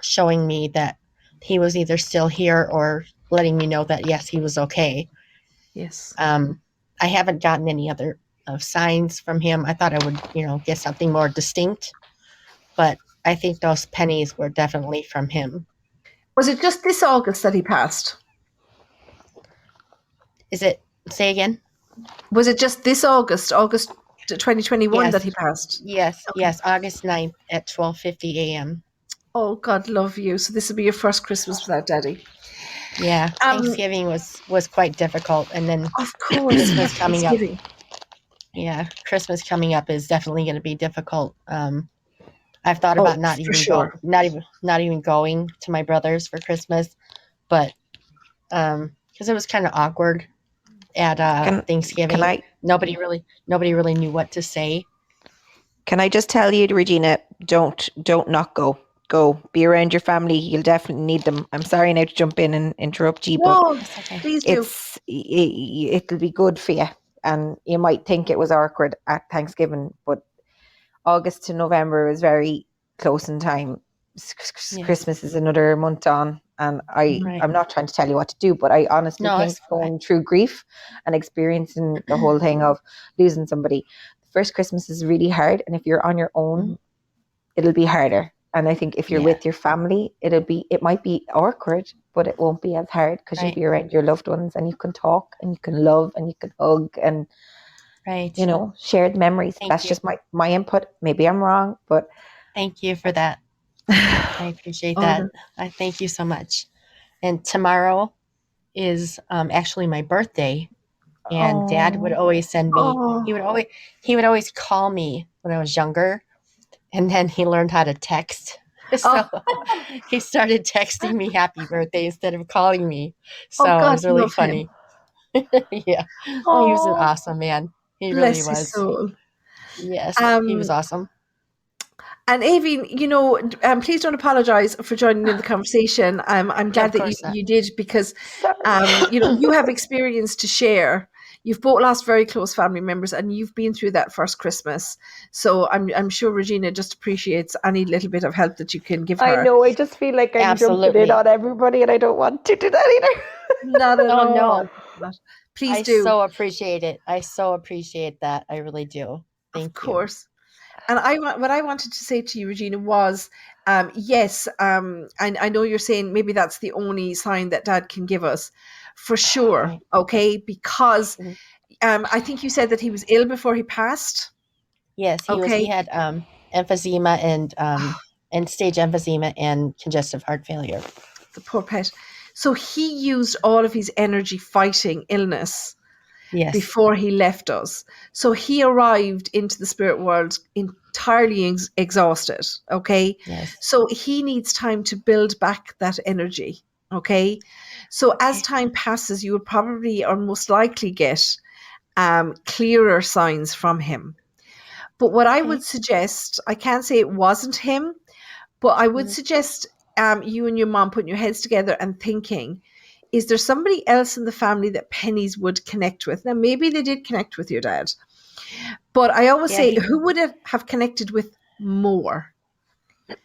showing me that he was either still here or letting me know that yes, he was okay. Yes. I haven't gotten any other signs from him. I thought I would, get something more distinct, but I think those pennies were definitely from him. Was it just this August that he passed? Is it? Say again. Was it just this August 2021 Yes. that he passed? Yes. August 9th at 12:50 a.m. Oh, God love you. So this will be your first Christmas without Daddy. Yeah, Thanksgiving was quite difficult, and then Of course, Christmas coming up. Thanksgiving. Yeah, Christmas coming up is definitely going to be difficult. I've thought about not for even sure. not even going to my brother's for Christmas, but because it was kind of awkward at Can Thanksgiving. I Nobody really knew what to say. can I just tell you, Regina, don't not go. Go. Be around your family. You'll definitely need them. I'm sorry now to jump in and interrupt you, but No, It's okay. please do. it'll be good for you. And you might think it was awkward at Thanksgiving, but August to November is very close in time. Yes. Christmas is another month on, and Right. I'm not trying to tell you what to do, but I honestly No, think it's going through grief and experiencing the whole thing of losing somebody, the first Christmas is really hard, and if you're on your own, it'll be harder. And I think if you're Yeah. with your family, it might be awkward, but it won't be as hard because you'll Right. be around your loved ones and you can talk and you can love and you can hug and Right. shared memories. Thank That's you. just my input. Maybe I'm wrong, but Thank you for that. I appreciate that. I thank you so much. And tomorrow is actually my birthday. and Dad would always send me. Oh. He would always call me when I was younger, and then he learned how to text. So he started texting me happy birthday instead of calling me. So Oh, it God, was really love him. funny. Yeah. Oh, he was an Oh, awesome man. He really bless his was. soul. Yes, he was Um, awesome. and Aiveen, please don't apologize for joining in the conversation. I'm Yeah, glad of that you, course not. you did because, Sorry. you have experience to share. You've both lost very close family members, and you've been through that first Christmas. So I'm sure Regina just appreciates any little bit of help that you can give I her. know. I just feel like I'm jumping in Absolutely. on everybody, and I don't want to do that either. Not at Oh, all. no. Please I do, so appreciate it. I so appreciate that. I really do. of Thank you. course. And what I wanted to say to you, Regina, was yes, I know you're saying maybe that's the only sign that Dad can give us, for sure. Right. Okay, because Mhm. I think you said that he was ill before he passed. Yes, he Okay, had emphysema and stage emphysema and congestive heart failure. the poor pet. So he used all of his energy fighting illness Yes. before he left us. So he arrived into the spirit world entirely exhausted. Okay. Yes. So he needs time to build back that energy. Okay. So as Okay. time passes, you will probably or most likely get clearer signs from him. But what I Okay. would suggest, I can't say it wasn't him, but I would Mhm. suggest you and your mom putting your heads together and thinking, is there somebody else in the family that pennies would connect with? Now, maybe they did connect with your dad, but I always Yeah, say, who would it have connected with more?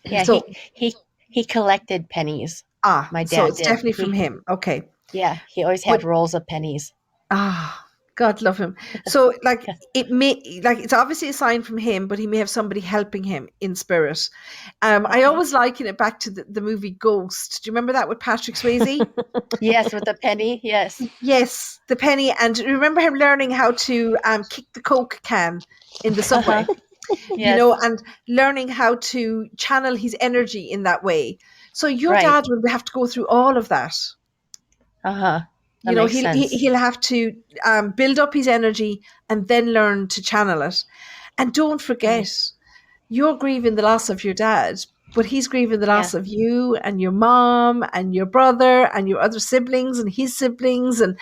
yeah, So, he collected pennies. My so dad it's did. definitely from him. Okay. He always But had rolls of pennies. God love him. So it's obviously a sign from him, but he may have somebody helping him in spirit. I Okay. always liken it back to the movie Ghost. Do you remember that with Patrick Swayze? Yes, with the penny. Yes. Yes, the penny. And remember him learning how to kick the Coke can in the Uh-huh. subway, Yes. and learning how to channel his energy in that way. So your Right. dad will have to go through all of that. Uh-huh. That makes sense. He'll have to build up his energy and then learn to channel it. And don't Right. forget, you're grieving the loss of your dad, but he's grieving the Yeah. loss of you and your mom and your brother and your other siblings and his siblings and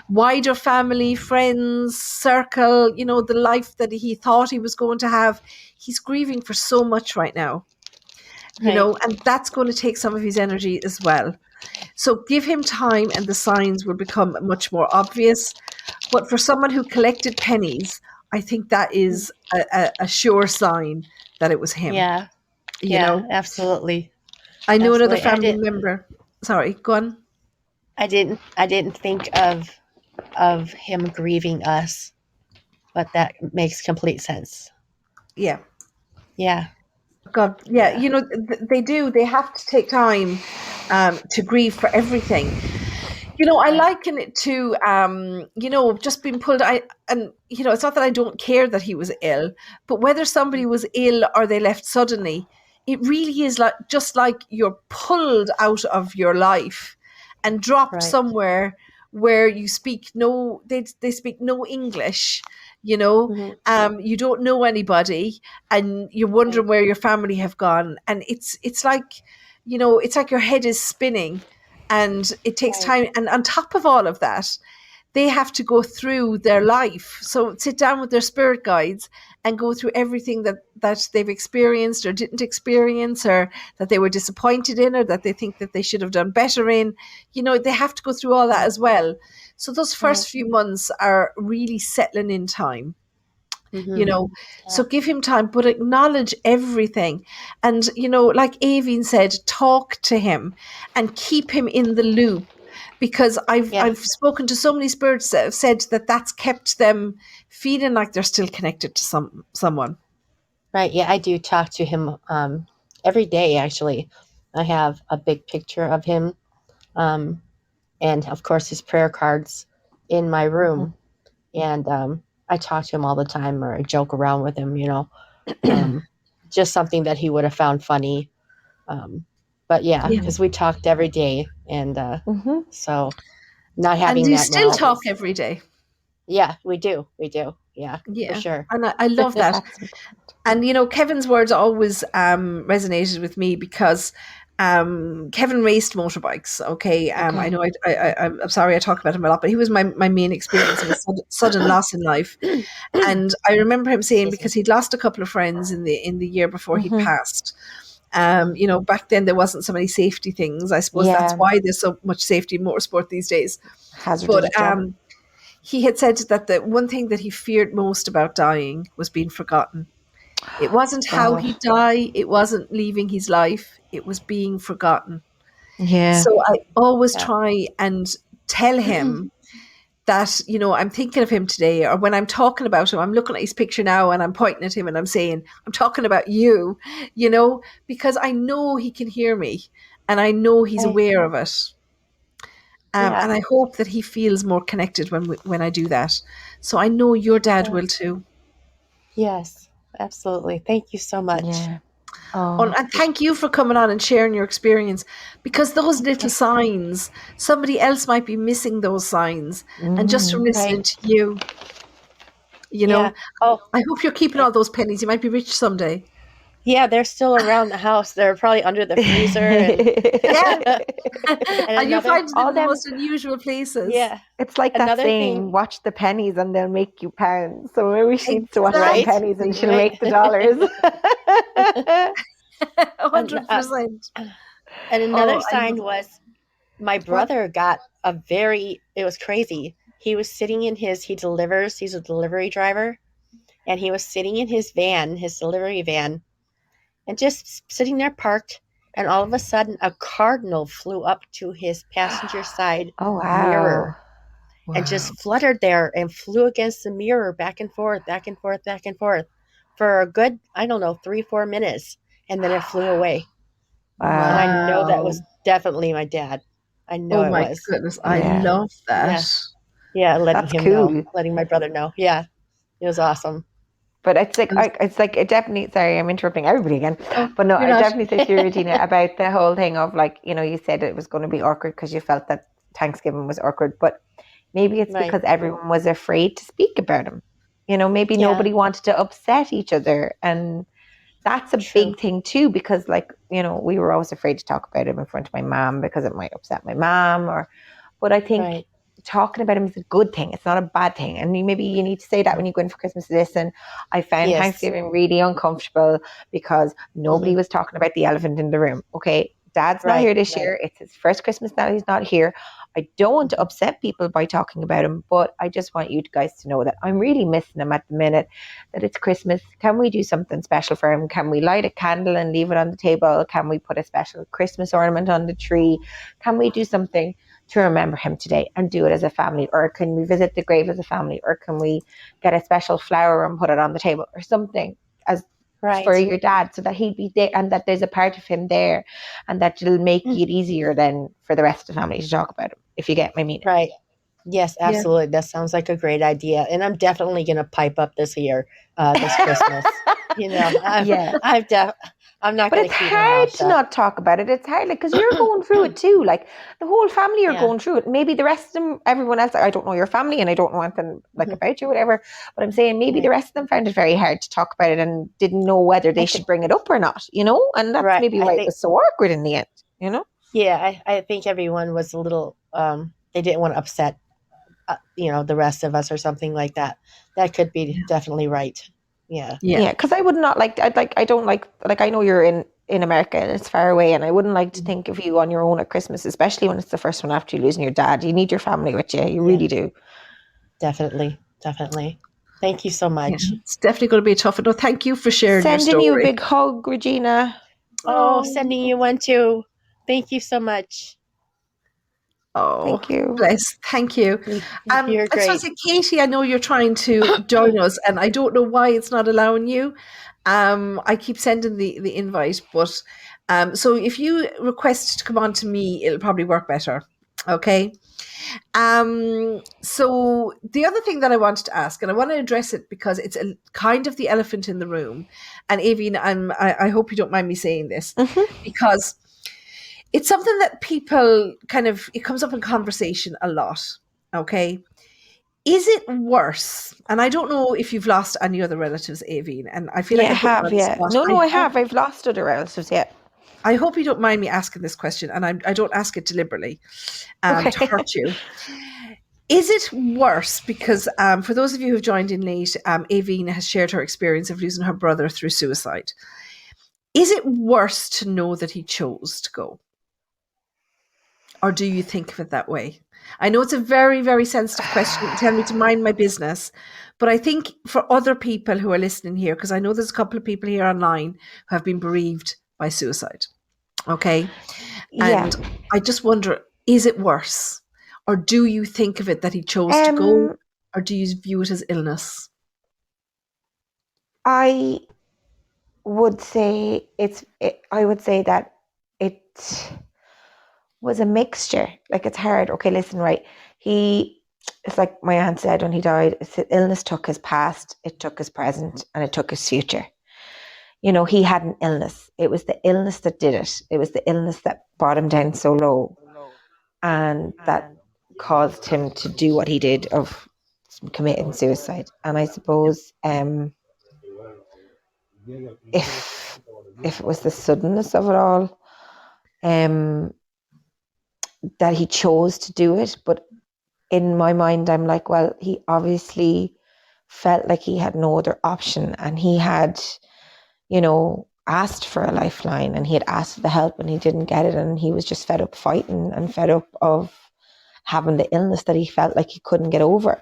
wider family, friends, circle, the life that he thought he was going to have. He's grieving for so much right now, Right. and that's going to take some of his energy as well. So give him time and the signs will become much more obvious. But for someone who collected pennies, I think that is a sure sign that it was him. Yeah. You Yeah, know, absolutely. I know another Absolutely. family member. Sorry, go on. I didn't think of him grieving us, but that makes complete sense. Yeah. Yeah. God, yeah, Yeah. they do. They have to take time to grieve for everything. I Right. liken it to, just being pulled. And it's not that I don't care that he was ill, but whether somebody was ill or they left suddenly, it really is like just like you're pulled out of your life and dropped Right. somewhere where you speak no, they speak no English. Mhm. You don't know anybody, and you're Right. wondering where your family have gone, and it's like, it's like your head is spinning and it takes Right. time. And on top of all of that, they have to go through their life. So sit down with their spirit guides and go through everything that they've experienced or didn't experience, or that they were disappointed in, or that they think that they should have done better in. They have to go through all that as well. So those Right. first few months are really settling in time you Mhm. know so Yeah. give him time, but acknowledge everything. And like Aiveen said, talk to him and keep him in the loop, because I've Yeah. I've spoken to so many spirits that have said that that's kept them feeling like they're still connected to someone. Right. Yeah, I do talk to him every day actually. I have a big picture of him um and of course his prayer cards in my room, and I talk to him all the time, or I joke around with him, um, just something that he would have found funny. Um, but yeah, Yeah. because we talked every day, and Mhm. so not And having you that still now talk is, every day. Yeah, we do. Yeah, for Yeah. sure. And I love that. That's important. And Kevin's words always resonated with me because Kevin raced motorbikes. Okay, I know I'm sorry I talk about him a lot, but he was my main experience of a sudden loss in life. And I remember him saying, Excuse me. because he'd lost a couple of friends in the year before he Mhm. passed. Back then there wasn't so many safety things. I suppose that's Yeah. why there's so much safety in motorsport these days. But Hazardous job. he had said that the one thing that he feared most about dying was being forgotten. It wasn't how God. he died, it wasn't leaving his life, it was being forgotten. Yeah. So I always Yeah. try and tell him that, I'm thinking of him today, or when I'm talking about him, I'm looking at his picture now and I'm pointing at him and I'm saying, I'm talking about you, because I know he can hear me and I know he's Right. aware of it. Yeah. And I hope that he feels more connected when I do that. So I know your dad will too. Yes, absolutely. Thank you so much. Yeah. Oh, Oh. and thank you for coming on and sharing your experience, because those little signs, somebody else might be missing those signs. And just from Mhm. listening Right. to you, Yeah. Oh, I hope you're keeping eh, all those pennies. You might be rich someday. yeah, they're still around the house. They're probably under the freezer and Yeah. and And you'll another find them All in the them. most unusual places. yeah, It's like that another saying, thing, watch the pennies and they'll make you pounds. So maybe she needs to watch them right? pennies and Exactly. she'll Right. make the dollars. 100%. And Oh, another I love sign was my what? brother got it was crazy. He was sitting in he's a delivery driver, and he was sitting in his delivery van, and just sitting there parked. And all of a sudden, a cardinal flew up to his passenger side Oh, wow. mirror and Wow. just fluttered there and flew against the mirror back and forth, back and forth, back and forth for a good, I don't know, 3, 4 minutes. And then it flew away. And I Wow. know that Wow. was definitely my dad. I know Oh it my was. goodness. I And Yeah. love that. yeah, yeah, letting That's him know, cool. letting my brother know. Yeah, it was awesome. But it's like, And it's like, it definitely, sorry, I'm interrupting everybody again. oh, But no, you're I not. definitely say to you, Regina, about the whole thing of like, you said it was going to be awkward because you felt that Thanksgiving was awkward. But maybe it's Right. because everyone was afraid to speak about him. Maybe Yeah, nobody wanted to upset each other. And that's a true. big thing too, because like, we were always afraid to talk about him in front of my mom because it might upset my mom but I think Right. talking about him is a good thing. It's not a bad thing. And maybe you need to say that when you go in for Christmas. Listen, I found Yes. Thanksgiving really uncomfortable because nobody Mhm. was talking about the elephant in the room. Okay. Dad's not Right. here this year. It's his first Christmas now he's not here. I don't want to Mhm. upset people by talking about him, but I just want you guys to know that I'm really missing him at the minute, that it's Christmas. Can we do something special for him? Can we light a candle and leave it on the table? Can we put a special Christmas ornament on the tree? Can we do something to remember him today and do it as a family? Or can we visit the grave as a family? Or can we get a special flower and put it on the table or something as for Right. your dad, so that he'd be there and that there's a part of him there, and that it'll make it easier then for the rest of the family to talk about him, if you get my meaning. Right. Yes, Yeah. absolutely. That sounds like a great idea. And I'm definitely going to pipe up this year, this Christmas. Yeah. I'm not But going it's to keep my hard mouth to shut. not talk about it. It's hard, like, because you're going through it too. Like, the whole family are Yeah. going through it. Maybe the rest of them, everyone else, I don't know your family and I don't know anything like Mhm. about you, whatever. But I'm saying maybe Right. the rest of them found it very hard to talk about it and didn't know whether they should bring it up or not, And that's Right. maybe I why it think, was so awkward in the end. yeah, I think everyone was a little, they didn't want to upset, the rest of us or something like that. That could be definitely right. Yeah. Yeah. Yeah, because I would not like. I don't like. I know you're in America and it's far away, and I wouldn't like to think of you on your own at Christmas, especially when it's the first one after you losing your dad. You need your family with you. You Yeah. really do. Definitely. Definitely. Thank you so Yeah. much. It's definitely going to be a tough one. No, thank you for sharing your Sending you a story. big hug, Regina. Oh, sending you one too. Thank you so much. Oh, Thank you. bless. Thank you. You're I just want great. to say, Katie, I know you're trying to join us, and I don't know why it's not allowing you. I keep sending the invite, but so if you request to come on to me, it'll probably work better. Okay. So the other thing that I wanted to ask, and I want to address it because it's a kind of the elephant in the room, and Aiveen, I hope you don't mind me saying this, because it's something that people it comes up in conversation a lot. Okay. Is it worse? And I don't know if you've lost any other relatives, Aiveen, and I feel like Yeah, I I'm putting you have. on the Yeah. spot. No, I have. I've lost other relatives. Yeah. I hope you don't mind me asking this question, and I don't ask it deliberately to Okay. hurt you. Is it worse? Because for those of you who've joined in late, Aiveen has shared her experience of losing her brother through suicide. Is it worse to know that he chose to go? Or do you think of it that way? I know it's a very, very sensitive question. You tell me to mind my business. But I think for other people who are listening here, because I know there's a couple of people here online who have been bereaved by suicide. Okay. Yeah. And I just wonder, is it worse? Or do you think of it that he chose to go? Um, Or do you view it as illness? I would say I would say that it was a mixture. Like, it's hard. Okay, listen, right. It's like my aunt said when he died, illness took his past, it took his present, and it took his future. You know, he had an illness. It was the illness that did it. It was the illness that brought him down so low and that caused him to do what he did of committing suicide. And I suppose if it was the suddenness of it all, that he chose to do it. But in my mind, I'm like, well, he obviously felt like he had no other option, and he had, asked for a lifeline, and he had asked for the help, and he didn't get it, and he was just fed up fighting and fed up of having the illness that he felt like he couldn't get over.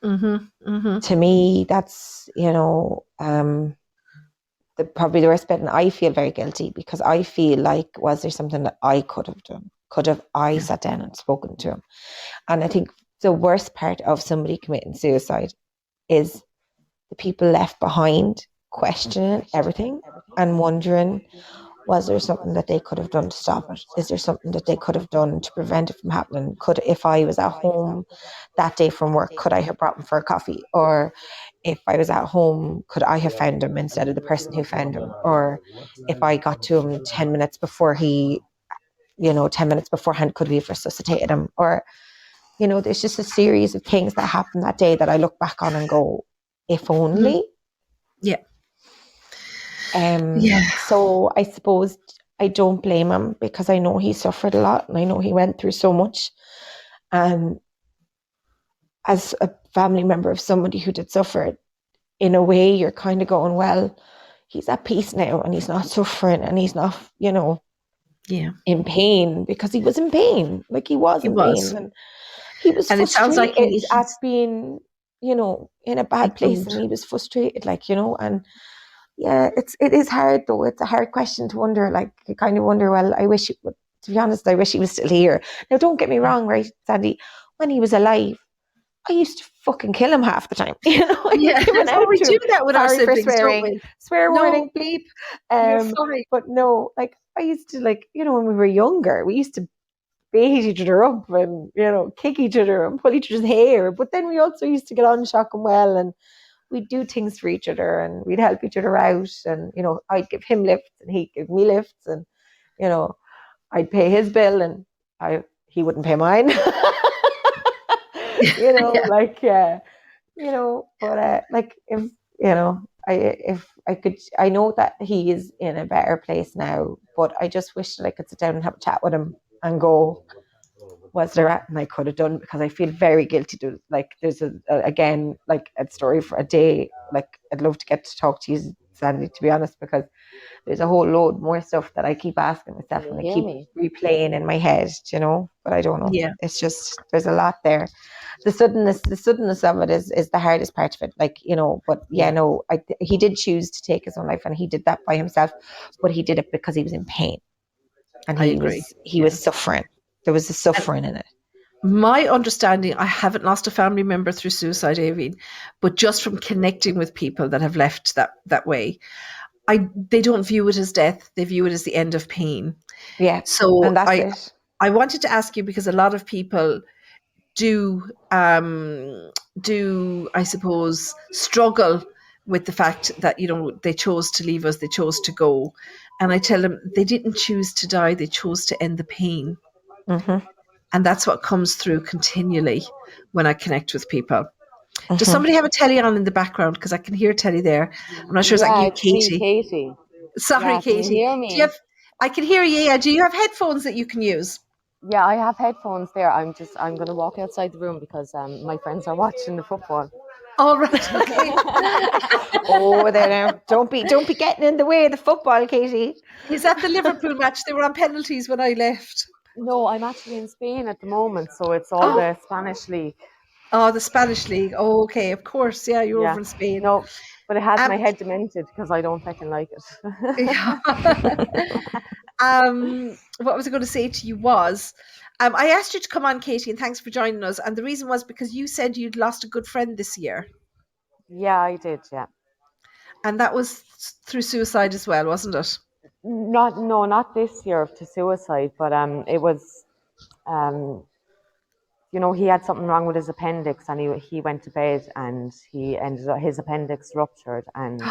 To me, that's, probably the worst bit, and I feel very guilty because I feel like, was there something that I could have done? Could have I sat down and spoken to him? And I think the worst part of somebody committing suicide is the people left behind questioning everything and wondering, was there something that they could have done to stop it? Is there something that they could have done to prevent it from happening? If I was at home that day from work, could I have brought him for a coffee? Or if I was at home, could I have found him instead of the person who found him? Or if I got to him 10 minutes before 10 minutes beforehand, could we have resuscitated him? Or, there's just a series of things that happened that day that I look back on and go, if only. Yeah. So I suppose I don't blame him because I know he suffered a lot and I know he went through so much. And as a family member of somebody who did suffer, in a way, you're kind of going, well, he's at peace now and he's not suffering and he's not, in pain, because he was in pain. Like, he was in pain, and he was And frustrated it sounds like at being, in a bad place, and he was frustrated, and yeah, it is hard though. It's a hard question to wonder. Like, you kind of wonder, well, to be honest, I wish he was still here. Now, don't get me wrong, right, Sandy? When he was alive, I used to fucking kill him half the time. we do that with our siblings, for swearing. don't we? Swear warning, bleep. You're sorry. But no, like, I used to, when we were younger, we used to beat each other up and, kick each other and pull each other's hair. But then we also used to get on shock and well, and we'd do things for each other and we'd help each other out. And, I'd give him lifts and he'd give me lifts, and, I'd pay his bill and he wouldn't pay mine. If I could, I know that he is in a better place now, but I just wish that I could sit down and have a chat with him and go, was there anything I could have done? Because I feel very guilty to, there's a story for a day. Like, I'd love to get to talk to you, Sandy, to be honest, because there's a whole load more stuff that I keep asking myself and I keep replaying in my head, but I don't know. Yeah. It's just, there's a lot there. The suddenness of it is the hardest part of it. He did choose to take his own life, and he did that by himself, but he did it because he was in pain. And he was suffering. There was a suffering in it. My understanding, I haven't lost a family member through suicide, Aiveen, but just from connecting with people that have left that way, they don't view it as death. They view it as the end of pain. Yeah. So and that's it. I wanted to ask you, because a lot of people do I suppose struggle with the fact that they chose to leave us, they chose to go, and I tell them they didn't choose to die, they chose to end the pain. Mm-hmm. And that's what comes through continually when I connect with people. Does somebody have a telly on in the background? Because I can hear telly there. I'm not sure. Is that Yeah, you, it's me, Katie? Katie. Sorry, Yeah, can you Katie. hear Do me? you have? I can hear you. Yeah. Do you have headphones that you can use? Yeah, I have headphones there. I'm gonna walk outside the room because my friends are watching the football. All right. Okay. Oh, there now. Don't be getting in the way of the football, Katie. Is that the Liverpool match? They were on penalties when I left. No, I'm actually in Spain at the moment, so it's all Oh, the Spanish league. oh, the Spanish league. Oh, okay. Of course. Yeah, you're Yeah, over in Spain. no, but it has Um, my head demented because I don't fucking like it. what was I going to say to you was, I asked you to come on, Katie, and thanks for joining us. And the reason was because you said you'd lost a good friend this year, Yeah, I did. Yeah, and that was through suicide as well, wasn't it? not this year to suicide, but it was um he had something wrong with his appendix, and he went to bed and he ended up his appendix ruptured, and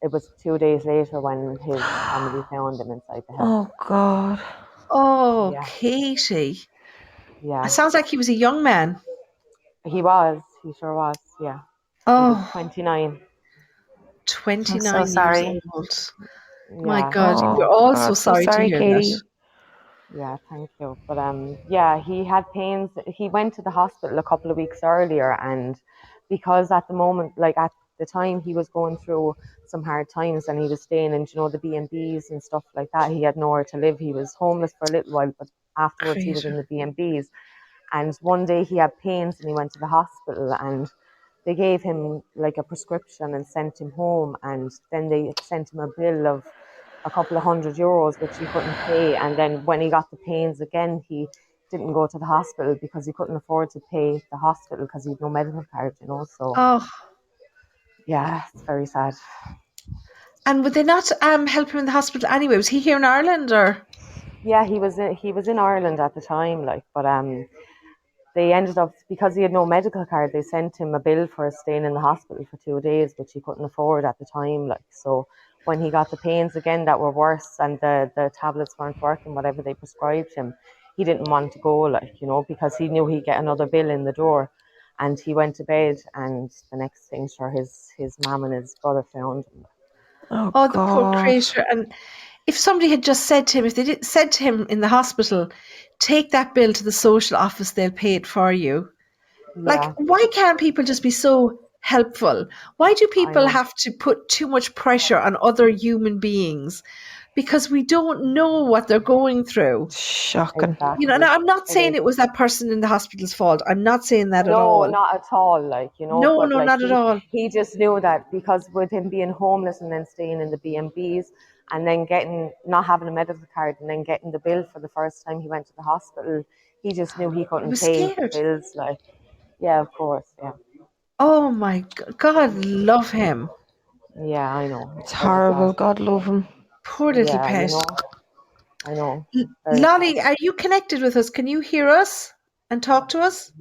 it was 2 days later when his family found him inside the house. Oh God. Oh, Yeah, Katie. It yeah, sounds like he was a young man. he sure was. Yeah, he was Oh, 29. 29 years sorry. old. My Yeah, God, we're Oh all so God. So sorry to sorry, hear that. Katie. yeah, thank you. But yeah, he had pains. He went to the hospital a couple of weeks earlier, and because at the moment, like at the time, he was going through some hard times, and he was staying in, the B&Bs and stuff like that. He had nowhere to live. He was homeless for a little while, but afterwards he was Crazy. in the B&Bs. And one day he had pains, and he went to the hospital, and they gave him like a prescription and sent him home, and then they sent him a bill of a couple of €100 which he couldn't pay, and then when he got the pains again he didn't go to the hospital because he couldn't afford to pay the hospital because he had no medical card, so Oh, yeah, it's very sad. and would they not help him in the hospital anyway? Was he here in Ireland or? Yeah, he was in Ireland at the time, like, but they ended up, because he had no medical card, they sent him a bill for staying in the hospital for 2 days, which he couldn't afford at the time. Like, so when he got the pains again that were worse and the tablets weren't working, whatever they prescribed him, he didn't want to go, like, because he knew he'd get another bill in the door. And he went to bed, and the next thing, sure, his mum and his brother found him. Oh Oh, the poor God. creature. And if somebody had just said to him, if they said to him in the hospital, take that bill to the social office, they'll pay it for you. Like, Yeah, why can't people just be so helpful? Why do I people know. have to put too much pressure on other human beings? Because we don't know what they're going through. Shocking. And Exactly. I'm not It saying is. it was that person in the hospital's fault. I'm not saying that at No, all. not at all. Like, No, but no, like not at all. he just knew that because with him being homeless and then staying in the B&Bs and then not having a medical card and then getting the bill for the first time he went to the hospital, he just knew he He couldn't was pay the scared. bills. Like, yeah, of course, yeah, Oh my God, love him. yeah, I know, It's it's very sad. horrible. God love him. Poor little Yeah, pet. I know, very sad. Lolly, are you connected with us? Can you hear us and talk to us?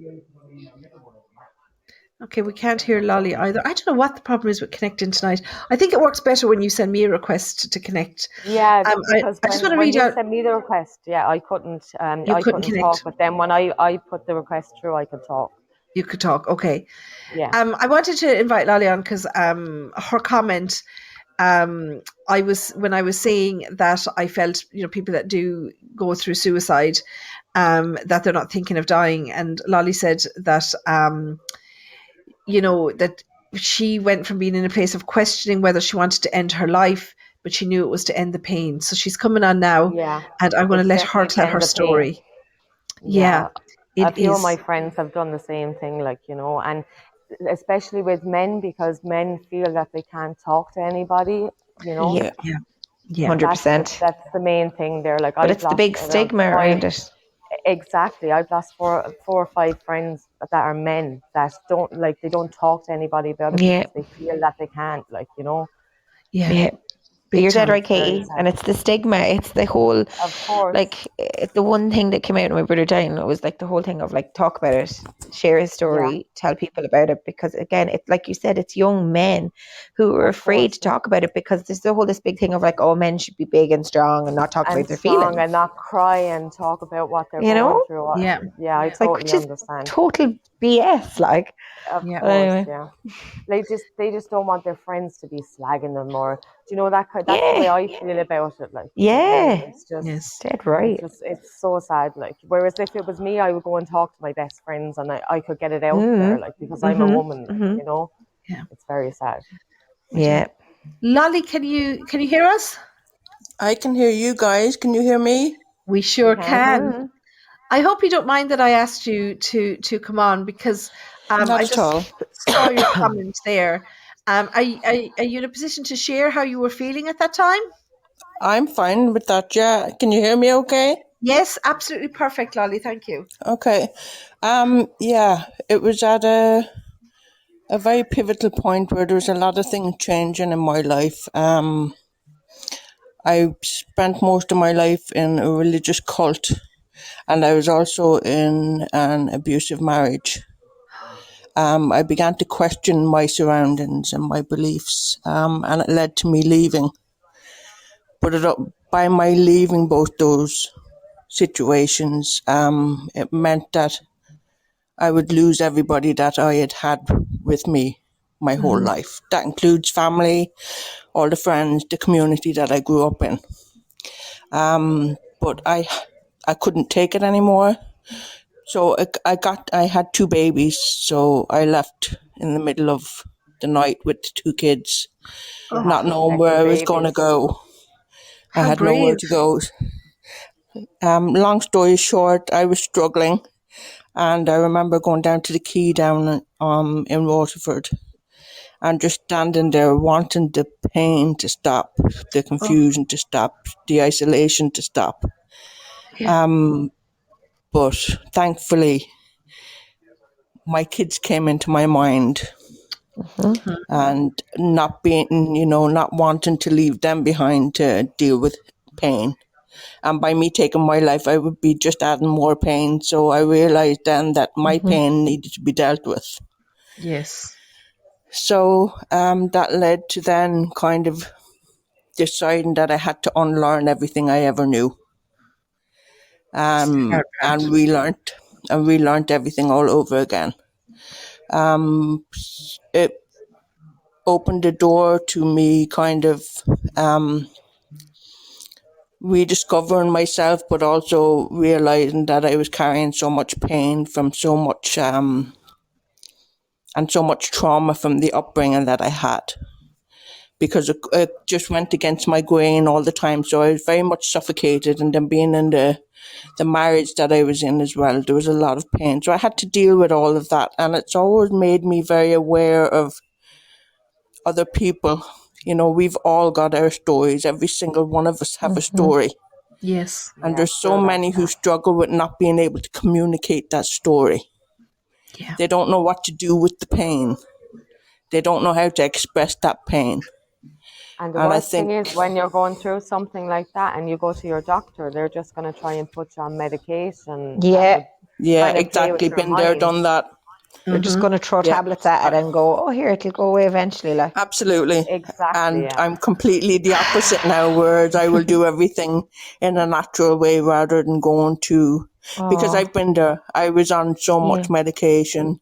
Okay, we can't hear Lolly either. I don't know what the problem is with connecting tonight. I think it works better when you send me a request to connect. Yeah, I, because I just want to when read you out. sent me the request, yeah, I couldn't You couldn't talk, connect. but then when I put the request through, I could talk. You could talk. Okay. Yeah, I wanted to invite Lolly on because her comment. I was when I was saying that I felt people that do go through suicide, that they're not thinking of dying, and Lolly said that that she went from being in a place of questioning whether she wanted to end her life, but she knew it was to end the pain. So she's coming on now, yeah, and I'm going to it's let her definitely to tell her end the pain. story. Yeah, Yeah, a it few of my is. friends have done the same thing, like, and especially with men, because men feel that they can't talk to anybody, you know. Yeah. Yeah, yeah. 100%. That's the main thing. They're like, But I've it's the lost big around stigma five. around it. Exactly, I've lost four or five friends that are men that they don't talk to anybody about it Yeah. because they feel that they can't, Yeah. Yeah. But you're dead time. right, Very Katie. sad. And it's the stigma. It's the whole, Of course. like, the one thing that came out of my brother dying, it was like the whole thing of like, talk about it, share his story, tell people about it. Because again, it's like you said, it's young men who are Of afraid course, to talk about it because there's this big thing of like, oh, men should be big and strong and not talk and about their strong feelings. and not cry and talk about what they're You going know? through. Yeah. Yeah, I It's like, totally which is understand. total BS. Like, Of Yeah. but course, anyway, yeah. They just don't want their friends to be slagging them, or do you know that's the Yeah. way I feel about it. Like, Yeah. it's just Yes. dead right. it's so sad. Like, whereas if it was me, I would go and talk to my best friends, and I could get it out there, like, because I'm a woman, like, you know. Yeah. It's very sad. Yeah. Lolly, can you hear us? I can hear you guys. Can you hear me? We sure can. can. I hope you don't mind that I asked you to come on, because Not I at just all. saw your comment there. Are you in a position to share how you were feeling at that time? I'm fine with that, yeah. Can you hear me okay? Yes, absolutely perfect, Lolly. Thank you. Okay. Yeah, it was at a very pivotal point where there was a lot of things changing in my life. I spent most of my life in a religious cult, and I was also in an abusive marriage. I began to question my surroundings and my beliefs, and it led to me leaving. But by my leaving both those situations, it meant that I would lose everybody that I had had with me my whole life. That includes family, all the friends, the community that I grew up in. But I couldn't take it anymore. So I had 2 babies, so I left in the middle of the night with the 2 kids, not knowing where I was going to go. I How had nowhere brave. to go. Long story short, I was struggling, and I remember going down to the quay down in Waterford and just standing there wanting the pain to stop, the confusion to stop, the isolation to stop. But thankfully, my kids came into my mind, and not wanting to leave them behind to deal with pain. And by me taking my life, I would be just adding more pain. So I realized then that my pain needed to be dealt with. Yes. So that led to then kind of deciding that I had to unlearn everything I ever knew. And relearned everything all over again. It opened the door to me kind of rediscovering myself, but also realizing that I was carrying so much pain from so much and so much trauma from the upbringing that I had, because it just went against my grain all the time. So I was very much suffocated, and then being in the marriage that I was in as well, there was a lot of pain. So I had to deal with all of that, and it's always made me very aware of other people. You know, we've all got our stories. Every single one of us have a story. Yes. And there's so many who struggle with not being able to communicate that story. Yeah. They don't know what to do with the pain. They don't know how to express that pain. And the And I worst thing think, is, when you're going through something like that and you go to your doctor, they're just going to try and put you on medication. Yeah. yeah, kind of play with exactly, your been there, mind. done that. They're just going to throw Yeah. tablets at it and go, oh, here, it'll go away eventually. Like, Absolutely. Exactly, And yeah. I'm completely the opposite now, whereas I will do everything in a natural way rather than going to, because I've been there. I was on so much medication.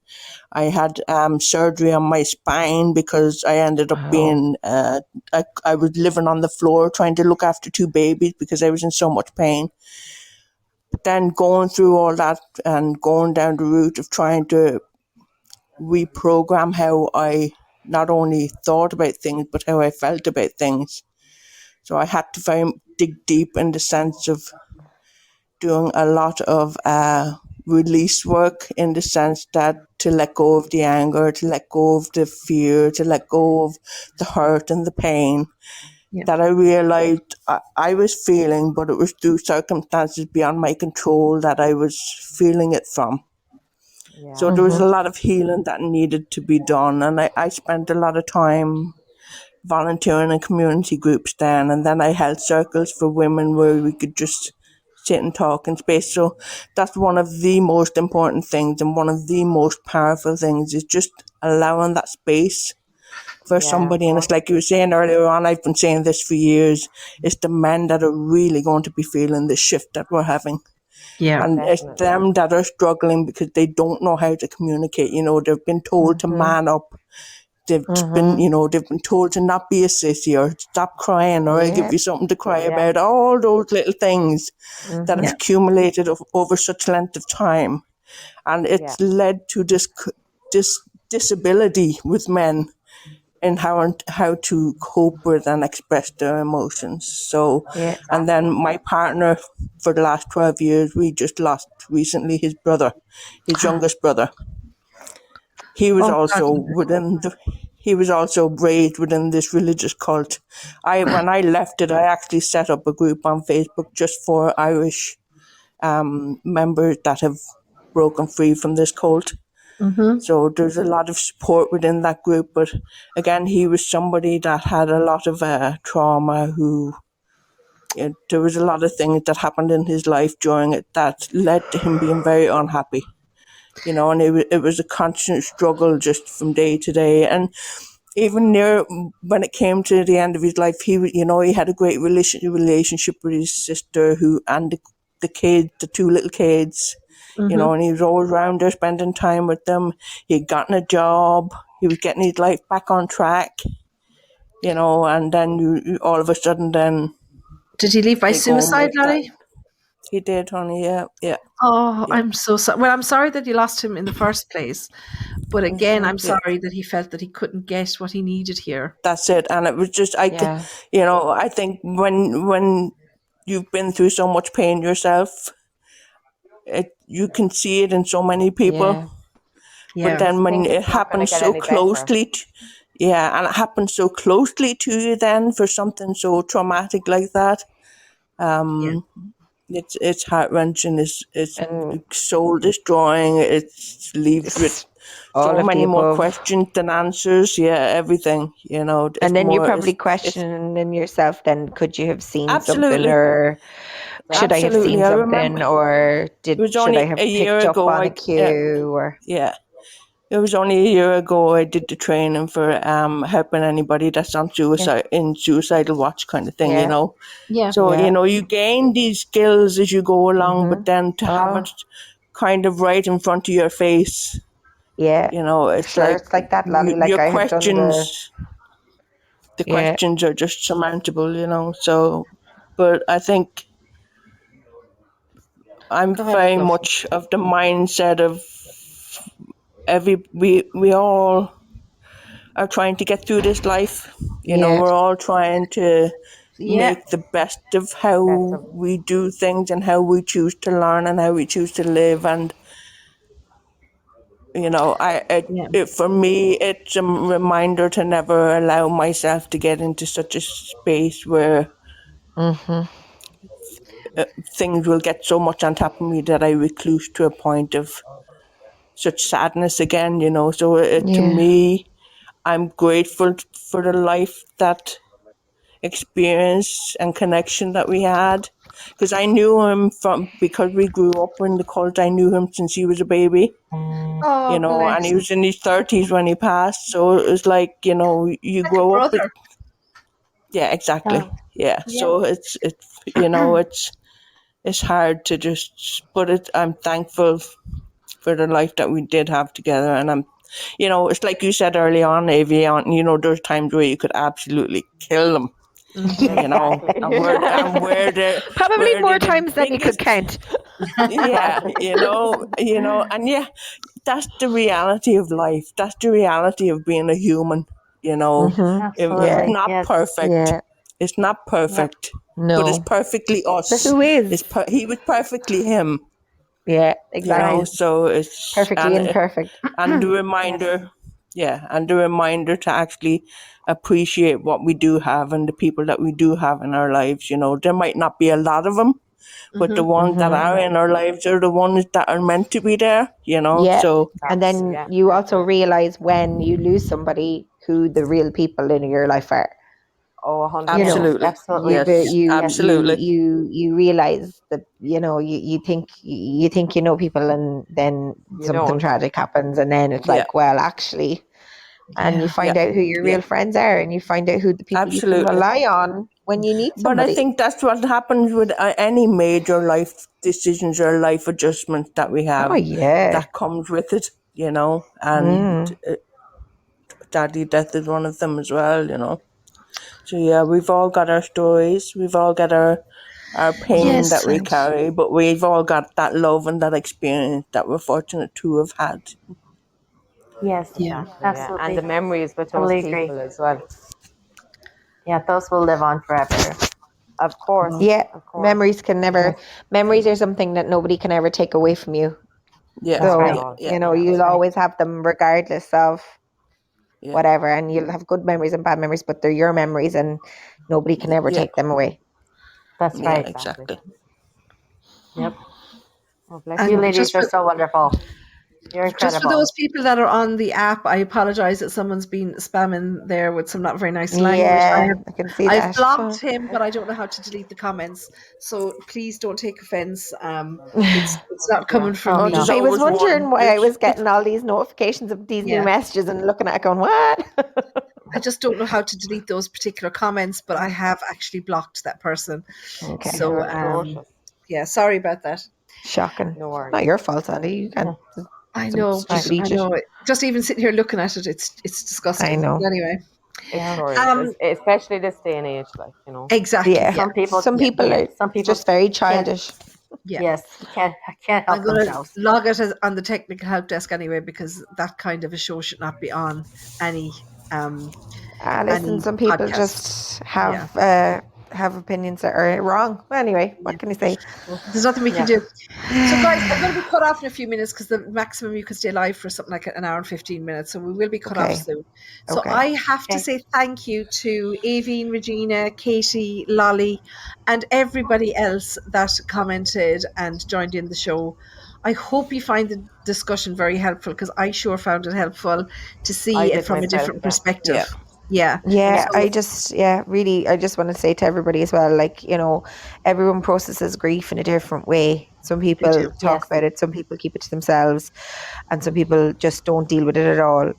I had surgery on my spine because I ended up being, I was living on the floor trying to look after 2 babies because I was in so much pain. But then going through all that and going down the route of trying to reprogram how I not only thought about things, but how I felt about things. So I had to dig deep in the sense of doing a lot of release work, in the sense that to let go of the anger, to let go of the fear, to let go of the hurt and the pain that I realized I was feeling, but it was through circumstances beyond my control that I was feeling it from. Yeah. So there was a lot of healing that needed to be done, and I spent a lot of time volunteering in community groups then, and then I held circles for women where we could just sit and talk in space. So that's one of the most important things, and one of the most powerful things is just allowing that space for somebody. And it's like you were saying earlier on, I've been saying this for years, it's the men that are really going to be feeling the shift that we're having. Yeah. And it's them that are struggling because they don't know how to communicate. They've been told to man up. They've been, they've been told to not be a sissy, or stop crying, or I'll give you something to cry about. All those little things that have accumulated over such length of time. And it's led to this disability with men in how to cope with and express their emotions. So, and then my partner for the last 12 years, we just lost recently his brother, his youngest brother. He was he was also raised within this religious cult. When I left it, I actually set up a group on Facebook just for Irish members that have broken free from this cult. So there's a lot of support within that group. But again, he was somebody that had a lot of trauma, there was a lot of things that happened in his life during it that led to him being very unhappy. And it was a constant struggle just from day to day. And even when it came to the end of his life, he had a great relationship with his sister and the kids, the two little kids. And he was always around there spending time with them. He'd gotten a job. He was getting his life back on track, and then all of a sudden then... Did he leave by suicide, Lolly? He did, honey, yeah. Oh, yeah. I'm so sorry. Well, I'm sorry that you lost him in the first place. But again, I'm sorry that he felt that he couldn't get what he needed here. That's it. And it was just, I think when you've been through so much pain yourself, you can see it in so many people. But then when it happens so closely, and it happens so closely to you then for something so traumatic like that, it's heart-wrenching, it's soul destroying, it leaves with so many more questions than answers. Everything, and then you're probably questioning yourself then, could you have seen something, or should I have seen something, or should I have picked up on a cue, It was only a year ago I did the training for helping anybody that's on suicidal watch kind of thing, So, you gain these skills as you go along, but then to have it kind of right in front of your face, it's like that, Lolly. Like your questions, the questions are just surmountable, so, but I think I'm very much of the mindset of we all are trying to get through this life. We're all trying to make the best of how we do things and how we choose to learn and how we choose to live. And for me, it's a reminder to never allow myself to get into such a space where things will get so much on top of me that I recluse to a point of such sadness again, So to me, I'm grateful for the life, that experience and connection that we had. Because I knew him because we grew up in the cult, I knew him since he was a baby. And he was in his 30s when he passed. So it was like, you grow up with... Yeah, exactly. So it's hard to just... But I'm thankful for the life that we did have together. And I'm, it's like you said early on, Aiveen, there's times where you could absolutely kill them. And probably more times than you could count. And that's the reality of life. That's the reality of being a human. It's not perfect. It's not perfect. No, but it's perfectly us. But who is? He was perfectly him. Yeah, exactly. So it's perfectly imperfect. And the reminder. And the reminder to actually appreciate what we do have and the people that we do have in our lives. There might not be a lot of them, but the ones that are in our lives are the ones that are meant to be there, So and then you also realize when you lose somebody, who the real people in your life are. Oh, 100%. You know, Absolutely. absolutely. Yes, absolutely. you realize that, you know, you think you know people, and then You something don't. tragic happens, and then it's Yeah. like, well, actually, and you find out who your real friends are, and you find out who the people you can Absolutely. rely on when you need But I somebody. think that's what happens with any major life decisions or life adjustments that we have. Oh yeah. That comes with it, you know, and daddy death is one of them as well, you know. So yeah, we've all got our stories, we've all got our pain that we and carry, but we've all got that love and that experience that we're fortunate to have had. Yes, yeah. Exactly, yeah. And absolutely. the memories with those Totally agree. people as well. Yeah, those will live on forever. Of course. Yeah, Of course. memories can never. Memories are something that nobody can ever take away from you. Yeah, That's So right. yeah, you know, That's you'll right. always have them regardless of yeah, whatever, and you'll have good memories and bad memories, but they're your memories, and nobody can ever yeah, take them away. That's yeah, right. exactly. Yep. Oh, bless You And you. ladies are so wonderful. You're just for incredible. those people that are on the app, I apologize that someone's been spamming there with some not very nice language. Yeah, I can see I've that. blocked him, but I don't know how to delete the comments. So please don't take offense. It's not coming from Oh, me. no. There's I was always wondering one. why I was getting all these notifications of these new Yeah. messages and looking at it going, what? I just don't know how to delete those particular comments, but I have actually blocked that person. Okay. So You're atrocious. yeah, sorry about that. Shocking. No worries. Not your fault, Sandy. You can. I Some know, stupid I idiot. know. Just even sitting here looking at it, it's disgusting. I know. But anyway, It's curious, especially this day and age, like, you know. exactly. Yeah. Some people, Some people are some people just very can't. childish. Yeah. Yes, can't I'm help going to themselves. log it on the technical help desk anyway, because that kind of a show should not be on any Listen, some people podcast. just have opinions that are wrong. Anyway, what can I say? There's nothing we can do. So guys, I'm going to be cut off in a few minutes because the maximum you can stay live for something like an hour and 15 minutes. So we will be cut off soon. So Okay. I have to say thank you to Aiveen, Regina, Katie, Lolly, and everybody else that commented and joined in the show. I hope you find the discussion very helpful, because I sure found it helpful to see it did from a myself, different yeah. perspective. Yeah. Yeah, So- I just want to say to everybody as well, like, you know, everyone processes grief in a different way. Some people talk about it, some people keep it to themselves, and some people just don't deal with it at all.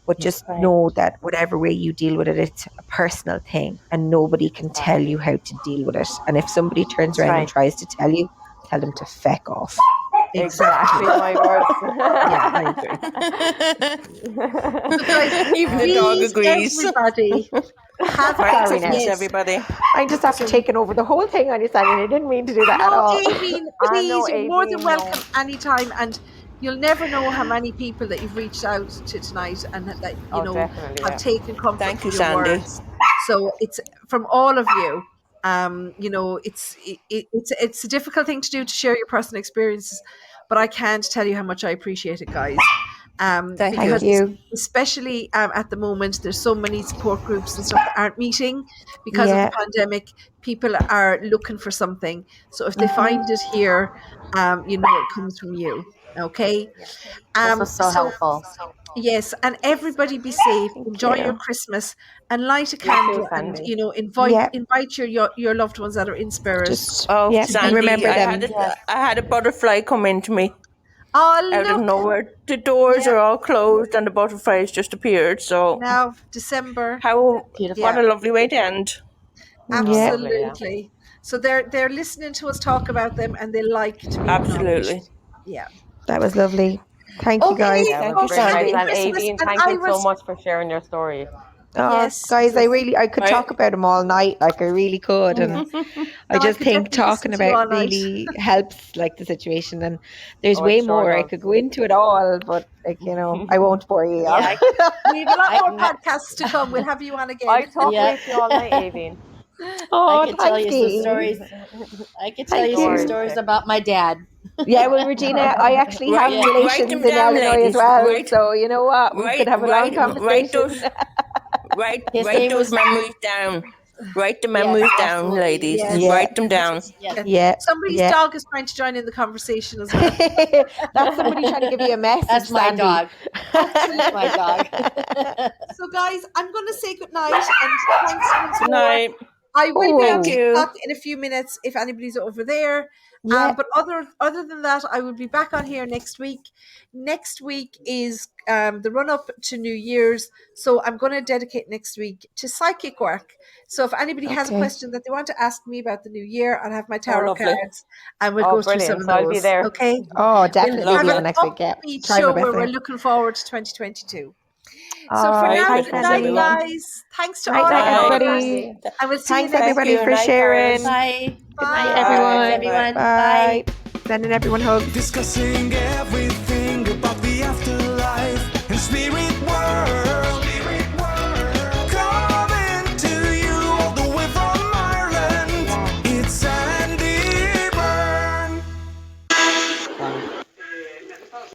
But just know that whatever way you deal with it, it's a personal thing, and nobody can tell you how to deal with it. And if somebody turns around and tries to tell you, tell them to feck off. Exactly my words. Yeah, I agree. Even the dog Please, agrees. everybody, have Sorry now. Thanks, everybody. I just have to taken over the whole thing on you, Sandy. I didn't mean to do that at all. Aiveen, I know, please, you're more than Aiveen, welcome anytime, and you'll never know how many people that you've reached out to tonight and that definitely, have taken comfort Thank from you, your Sandy. words. So it's from all of you. It's a difficult thing to do, to share your personal experiences, but I can't tell you how much I appreciate it, guys. Thank you. Especially at the moment, there's so many support groups and stuff that aren't meeting because of the pandemic. People are looking for something, so if they find it here, it comes from you. Okay. This was so helpful. Yes, and everybody be safe. Enjoy your Christmas and light a candle, and Sandy. invite your loved ones that are in spirit. Sandy, remember I them. had a butterfly come into me Oh, out of look, nowhere. The doors are all closed and the butterflies just appeared. So now December. Beautiful. what a lovely way to end. Absolutely. So they're listening to us talk about them, and they like to be Absolutely. acknowledged. Yeah. That was lovely. Thank you, guys. Yeah, Thank it you, was very Sandy. nice. And Christmas, Aiveen, and thank I you so was- much for sharing your story. Yes, guys, I could talk about them all night. Like, I really could. And I just could think definitely talking listen to you all about night. really helps, like, the situation. And there's Oh, way it sure more. I does. could go into it all, but, like, I won't bore you all. We have a lot more podcasts to come. We'll have you on again. I talk with you all night, Aiveen. Oh, I could tell thanks, you some Katie. stories. I could tell Thank you some you. stories about my dad. Yeah, well, Regina, I actually have Write relations them in down, Illinois ladies. as well. Write- So, you know what? We could have a long conversation. Write His those name was- memories down. Write the memories down, absolutely. ladies. Yes. Write them down. Yes. Yeah. Somebody's yeah. dog is trying to join in the conversation as well. That's somebody trying to give you a message. That's my Sandy. dog. Absolutely. My dog. So, guys, I'm going to say goodnight and thanks once Good more. night. I will be on Thank you. TikTok in a few minutes if anybody's over there. Yeah. But other than that, I will be back on here next week. Next week is the run up to New Year's, so I'm going to dedicate next week to psychic work. So if anybody has a Okay. question that they want to ask me about the new year, I'll have my tarot lovely. cards and we'll Oh, go through some brilliant. of So I'll be those. there. Okay. Oh, definitely We'll be have on an next week. Yeah. upbeat Try my show best where we're there. looking forward to 2022. So All for right. now, Thanks, good night, everyone. guys. Thanks to Night, all night, our everybody. viewers, and we'll see Thanks, you next everybody, you. for Night, sharing. Bye. Good night, Bye. everyone. Bye. Everyone. Bye. Bye. Sending everyone hugs. Discussing everything.